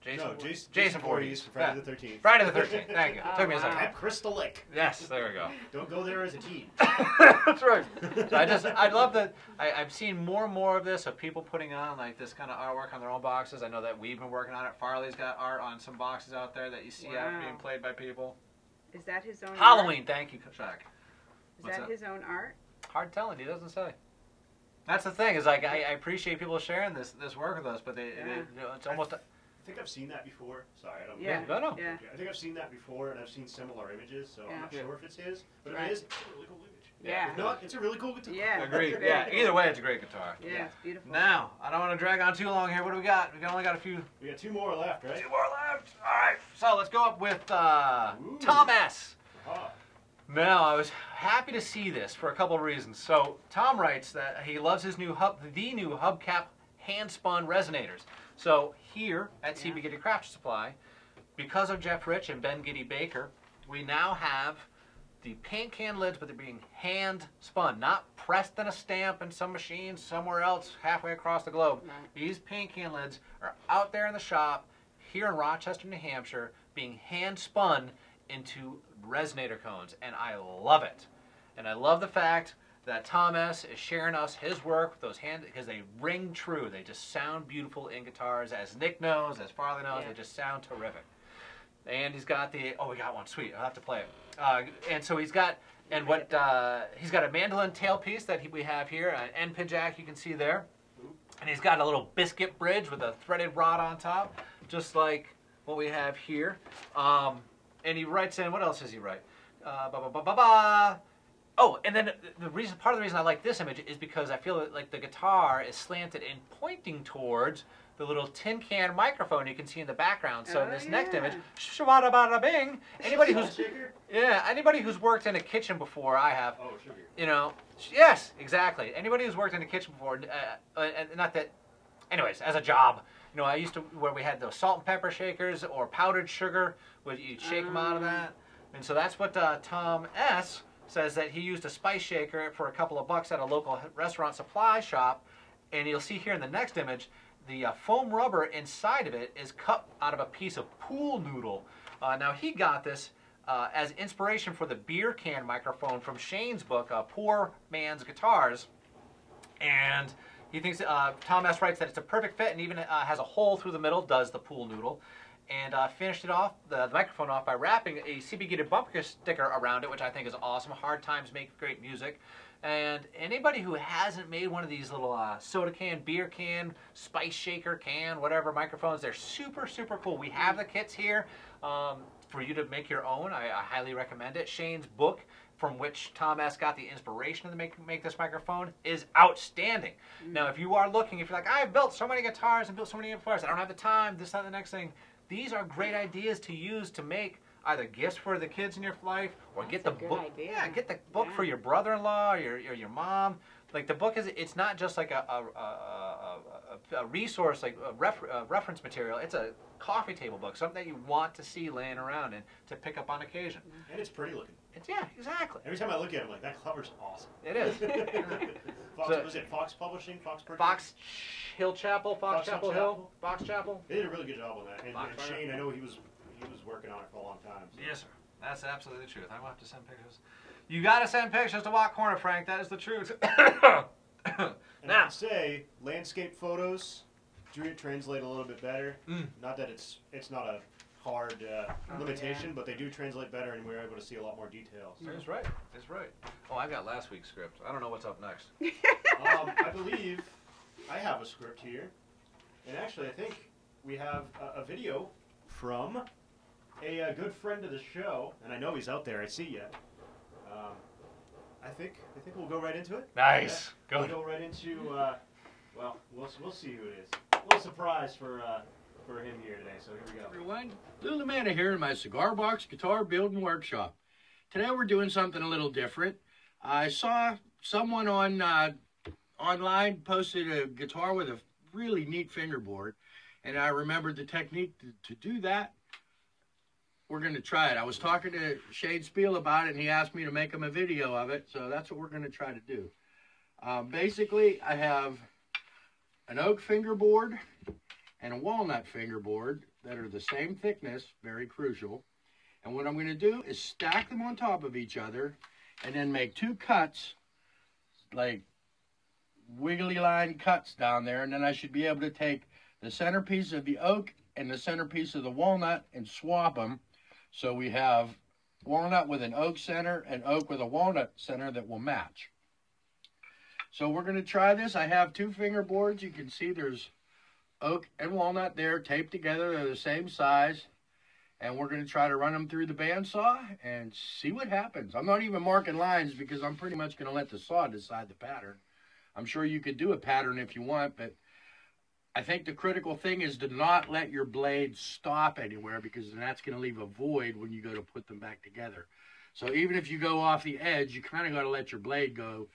Jason Voorhees from Friday the 13th. Friday the 13th. Thank you. Took me a second. At Crystal Lake. Yes, there we go. Don't go there as a team. That's right. So I love that. I've seen more and more of this, of people putting on like this kind of artwork on their own boxes. I know that we've been working on it. Farley's got art on some boxes out there that you see out being played by people. Is that his own Halloween, art? thank you, Shaq. Is that his own art? Hard telling, he doesn't say. That's the thing, is like I appreciate people sharing this work with us, but it's almost... I think I've seen that before. Sorry, I don't Yeah. No. Yeah. I think I've seen that before, and I've seen similar images, so I'm not Yeah. sure if it's his. But if Right. it is, it's a really cool image. Yeah. If not, it's a really cool guitar. Yeah. Agreed. Yeah, either way, it's a great guitar. Yeah, it's beautiful. Now, I don't want to drag on too long here. What do we got? We only got a few... We got 2 more left, right? 2 more left. All right. So let's go up with Tom S. Ah. Now, I was happy to see this for a couple of reasons. So, Tom writes that he loves his new hubcap hand-spun resonators. So, here at CB Gitty Craft Supply, because of Jeff Rich and Ben Gitty Baker, we now have the paint can lids, but they're being hand-spun, not pressed in a stamp in some machine somewhere else halfway across the globe. Right. These paint can lids are out there in the shop here in Rochester, New Hampshire, being hand-spun into resonator cones, and I love it. And I love the fact that Tom S. is sharing us his work with those hands, because they ring true. They just sound beautiful in guitars, as Nick knows, as Farley knows. Yeah. They just sound terrific. And he's got the, oh, we got one, sweet, I'll have to play it. And so he's got, he's got a mandolin tailpiece that we have here, an end pin jack you can see there. And he's got a little biscuit bridge with a threaded rod on top, just like what we have here. And he writes in, what else does he write? Oh, and then part of the reason I like this image is because I feel like the guitar is slanted and pointing towards the little tin can microphone you can see in the background. So in this next image, shwada bada bing. Anybody who's worked in a kitchen before, I have. Oh, sugar. You know, yes, exactly. Anybody who's worked in a kitchen before, not that. Anyways, as a job, you know, I used to where we had those salt and pepper shakers or powdered sugar, where you'd shake them out of that, and so that's what Tom S. says that he used a spice shaker for a couple of bucks at a local restaurant supply shop, and you'll see here in the next image, the foam rubber inside of it is cut out of a piece of pool noodle. Now he got this as inspiration for the beer can microphone from Shane's book, Poor Man's Guitars, and he thinks, Tom S. writes that it's a perfect fit and even has a hole through the middle, does the pool noodle. And finished it off, the microphone off, by wrapping a CB Gitty bumper sticker around it, which I think is awesome. Hard times make great music. And anybody who hasn't made one of these little soda can, beer can, spice shaker can, whatever microphones, they're super, super cool. We have the kits here for you to make your own. I highly recommend it. Shane's book, from which Tom S. got the inspiration to make this microphone, is outstanding. Now, if you are looking, if you're like, I've built so many guitars and built so many amplifiers, I don't have the time, this, that, the next thing, these are great ideas to use to make either gifts for the kids in your life, or get the book. Idea. Yeah, get the book for your brother-in-law or your mom. Like the book it's not just like a resource, like a reference material. It's a coffee table book, something that you want to see laying around and to pick up on occasion. And it's pretty looking. Yeah, exactly. Every time I look at it, I'm like, that cover's awesome. It is. Was it Fox Publishing? Fox Purchasing? Fox Chapel Hill. Fox Chapel. They did a really good job on that. And Fox Shane, I know he was working on it for a long time. So. Yes, sir. That's absolutely the truth. I will have to send pictures. You got to send pictures to Walk Corner, Frank. That is the truth. And I'd say landscape photos translate a little bit better. Not that it's not a hard limitation, but they do translate better, and we're able to see a lot more details. That's right. That's right. Oh, I got last week's script. I don't know what's up next. I believe I have a script here, and actually I think we have a video from a good friend of the show, and I know he's out there. I see you. I think we'll go right into it. Nice. Yeah. We'll go right into. Well, we'll see who it is. A little surprise for him here today. So here we go. Everyone, Lou Lamanna here in my Cigar Box Guitar Building Workshop. Today we're doing something a little different. I saw someone on online posted a guitar with a really neat fingerboard, and I remembered the technique to do that. We're going to try it. I was talking to Shane Spiel about it, and he asked me to make him a video of it, so that's what we're going to try to do. Basically, I have an oak fingerboard and a walnut fingerboard that are the same thickness, very crucial. And what I'm going to do is stack them on top of each other and then make two cuts, like wiggly line cuts down there, and then I should be able to take the centerpiece of the oak and the centerpiece of the walnut and swap them. So we have walnut with an oak center and oak with a walnut center that will match. So we're going to try this. I have two fingerboards. You can see there's oak and walnut there taped together. They're the same size. And we're going to try to run them through the bandsaw and see what happens. I'm not even marking lines because I'm pretty much going to let the saw decide the pattern. I'm sure you could do a pattern if you want, but I think the critical thing is to not let your blade stop anywhere, because then that's going to leave a void when you go to put them back together. So even if you go off the edge, you kind of got to let your blade go,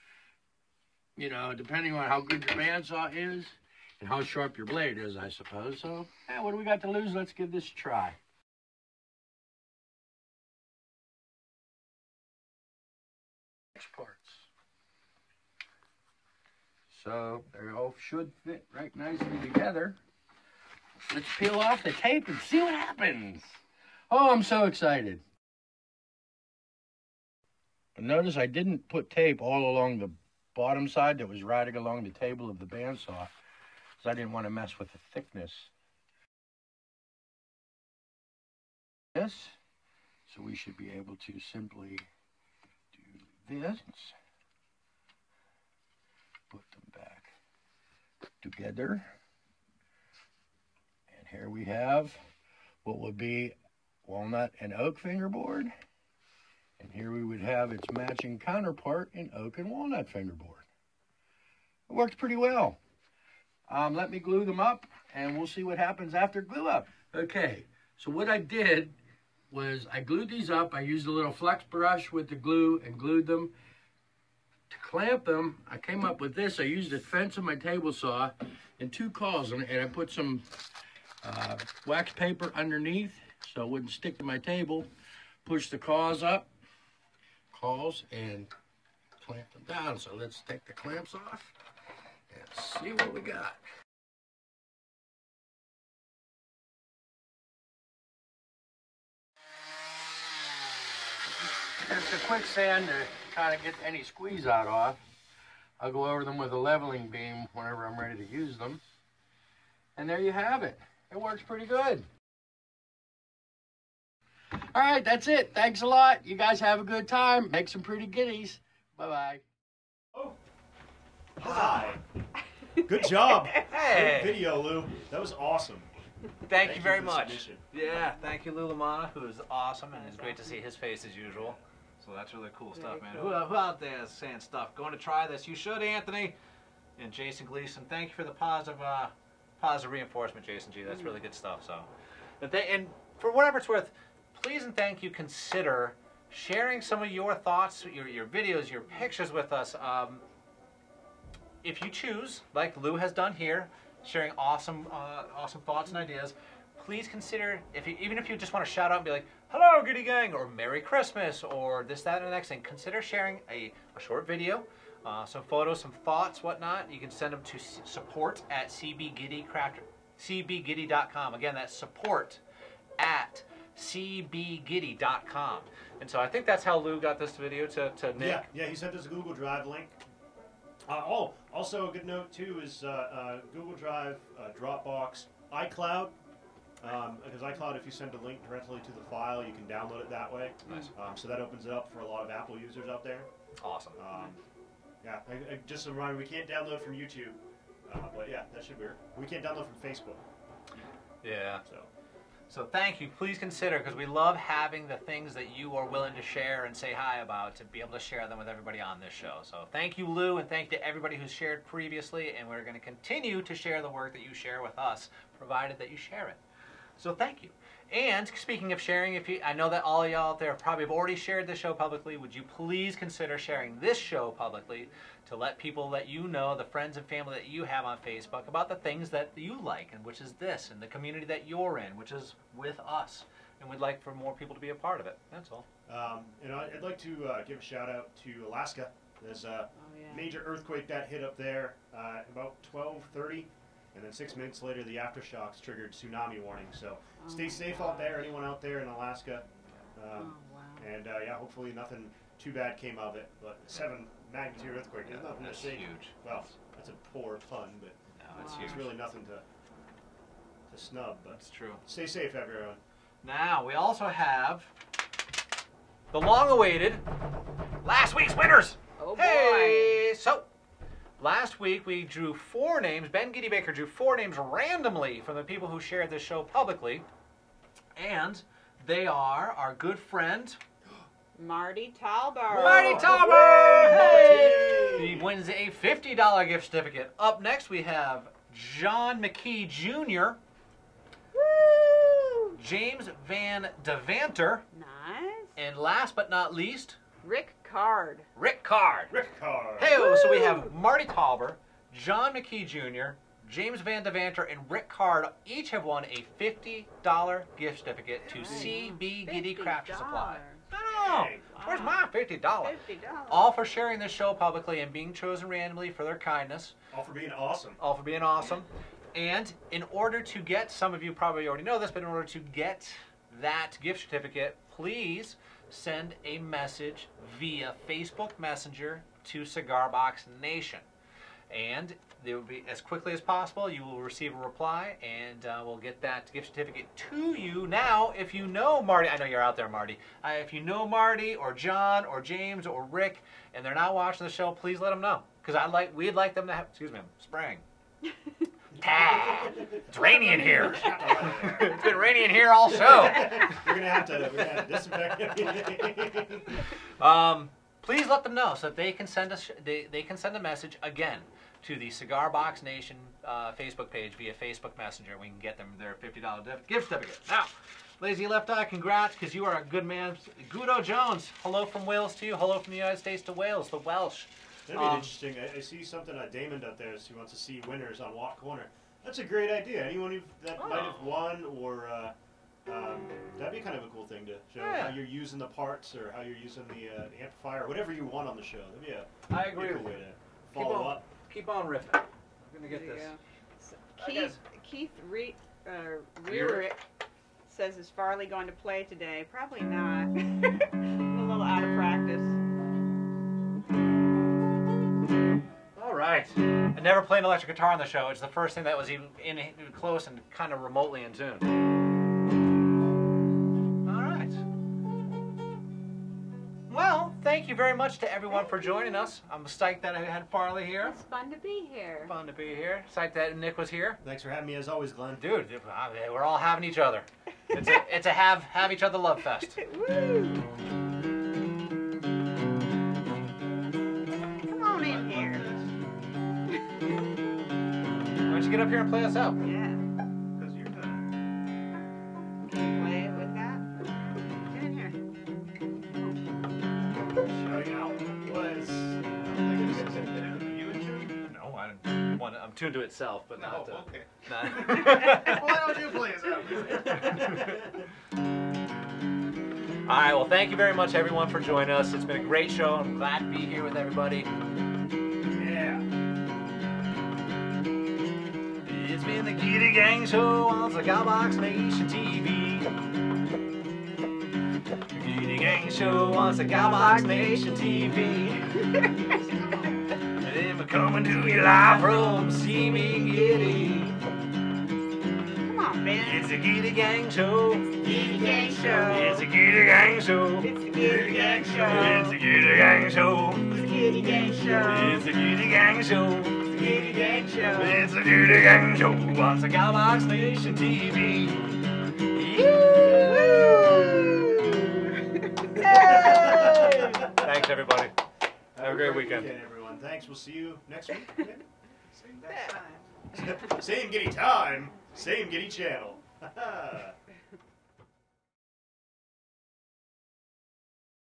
you know, depending on how good your bandsaw is and how sharp your blade is, I suppose. So, what do we got to lose? Let's give this a try. Parts. So they all should fit right nicely together. Let's peel off the tape and see what happens. Oh, I'm so excited. Notice I didn't put tape all along the bottom side that was riding along the table of the bandsaw, because I didn't want to mess with the thickness. This, so we should be able to simply do this. Put them back together. And here we have what would be walnut and oak fingerboard. And here we would have its matching counterpart in oak and walnut fingerboard. It works pretty well. Let me glue them up and we'll see what happens after glue up. Okay, so what I did was I glued these up. I used a little flex brush with the glue and glued them. To clamp them, I came up with this. I used a fence on my table saw and two cauls, and I put some wax paper underneath so it wouldn't stick to my table. Push the cauls up, and clamp them down. So let's take the clamps off and see what we got. Just a quick sand to kind of get any squeeze out off. I'll go over them with a leveling beam whenever I'm ready to use them. And there you have it. It works pretty good. All right, that's it. Thanks a lot. You guys have a good time. Make some pretty gitties. Bye-bye. Oh, hi. Good job. Hey. Great video, Lou. That was awesome. Thank you very for the much. submission. Yeah, thank you, Lou Lamanna, who is awesome, and it's great to see his face as usual. So that's really cool stuff, man. Cool. Who out there is saying stuff? Going to try this? You should, Anthony. And Jason Gleason, thank you for the positive reinforcement, Jason G. That's really good stuff. So, and for whatever it's worth, please and thank you consider sharing some of your thoughts, your videos, your pictures with us. If you choose, like Lou has done here, sharing awesome thoughts and ideas, please consider, even if you just want to shout out and be like, hello, Gitty Gang, or Merry Christmas, or this, that, and the next thing, consider sharing a short video, some photos, some thoughts, whatnot. You can send them to support at cbgitty.com. Again, that's support at cbgitty.com. And so I think that's how Lou got this video to Nick. Yeah, he sent us a Google Drive link. Also a good note too is Google Drive, Dropbox, iCloud. Because iCloud, if you send a link directly to the file, you can download it that way. Nice. So that opens it up for a lot of Apple users out there. Awesome. Yeah, just a reminder, we can't download from YouTube, but yeah, that should work. We can't download from Facebook. Yeah. So thank you. Please consider, because we love having the things that you are willing to share and say hi about, to be able to share them with everybody on this show. So thank you, Lou, and thank you to everybody who's shared previously, and we're going to continue to share the work that you share with us, provided that you share it. So thank you. And speaking of sharing, I know that all of y'all out there probably have already shared this show publicly. Would you please consider sharing this show publicly to let people that you know, the friends and family that you have on Facebook, about the things that you like, and which is this, and the community that you're in, which is with us. And we'd like for more people to be a part of it. That's all. I'd like to give a shout out to Alaska. There's a major earthquake that hit up there about 12:30. And then 6 minutes later, the aftershocks triggered tsunami warning. So stay safe out there, anyone out there in Alaska. And yeah, hopefully nothing too bad came of it. But 7 magnitude earthquake is nothing to say. Huge. Well, that's a poor pun, but No, it's it's huge. really nothing to snub. But That's true. stay safe, everyone. Now, we also have the long-awaited last week's winners. Oh, boy. Hey! So, last week we drew 4 names. Ben Gitty Baker drew 4 names randomly from the people who shared this show publicly. And they are our good friend, Marty Talbot. Marty Talbot! Hey! He wins a $50 gift certificate. Up next we have John McKee Jr., Woo! James Van Devanter, Nice. and last but not least, Rick Card. Rick Card. Rick Card. Hey, so we have Marty Talbot, John McKee Jr., James Van Devanter, and Rick Card each have won a $50 gift certificate to CB Gitty Crafter Supply. Oh, where's my $50? $50. All for sharing this show publicly and being chosen randomly for their kindness. All for being awesome. All for being awesome. And in order to get, some of you probably already know this, but in order to get that gift certificate, please send a message via Facebook Messenger to Cigar Box Nation. And it will be as quickly as possible. You will receive a reply, and we'll get that gift certificate to you. Now, if you know Marty, I know you're out there, Marty. If you know Marty or John or James or Rick, and they're not watching the show, please let them know. Because we'd like them to have. Excuse me, I'm spraying. It's rainy in here. It's been rainy in here all show. We're gonna have to disinfect it. Please let them know so that they can send us. They can send a message again to the Cigar Box Nation Facebook page via Facebook Messenger. We can get them their $50 gift certificate. Now, Lazy Left Eye, congrats, because you are a good man. Guido Jones, hello from Wales to you. Hello from the United States to Wales, the Welsh. That'd be interesting. I see something Damon out there. He wants to see winners on Walk Corner. That's a great idea. Anyone that might have won, or that'd be kind of a cool thing to show how you're using the parts or how you're using the amplifier, or whatever you want on the show. That'd be I agree a cool with way you. to follow up. Keep on riffing. I'm gonna get this. Keith Rearick says, is Farley going to play today? Probably not. I'm a little out of practice. All right. I never played an electric guitar on the show. It's the first thing that was even close and kind of remotely in tune. All right. Well, thank you very much to everyone for joining us. I'm psyched that I had Farley here. It's fun to be here. Fun to be here. Psyched that Nick was here. Thanks for having me as always, Glenn. Dude, we're all having each other. It's a have each other love fest. Woo! Come on in here. Why don't you get up here and play us out? Yeah. Because you're done. Can you play it with that? Get in here. Shouting out was. I don't think it's you and you. No, I'm tuned to itself, but not. No, okay. Not. Why don't you play us out? All right, well, thank you very much, everyone, for joining us. It's been a great show. I'm glad to be here with everybody. Yeah. It's been the Gitty Gang Show on Cigar Box Nation TV. The Gitty Gang Show on Cigar Box Nation TV. And we're coming to you live from CB Gitty. Come on, Ben. It's a Gitty Gang Show. Gitty Gang Show. It's a Gitty Gang Show. It's the Gitty Gang Show. It's a Gitty Gang Show. It's the Gitty Gang Show. It's a Gitty Gang Show. It's the Gitty Gang Show. It's a Gitty Gang Show on Cigar Box Nation TV. Thanks, everybody. Have a great weekend. Everyone. Thanks. We'll see you next week. Next time. Same Gitty time, same Gitty channel.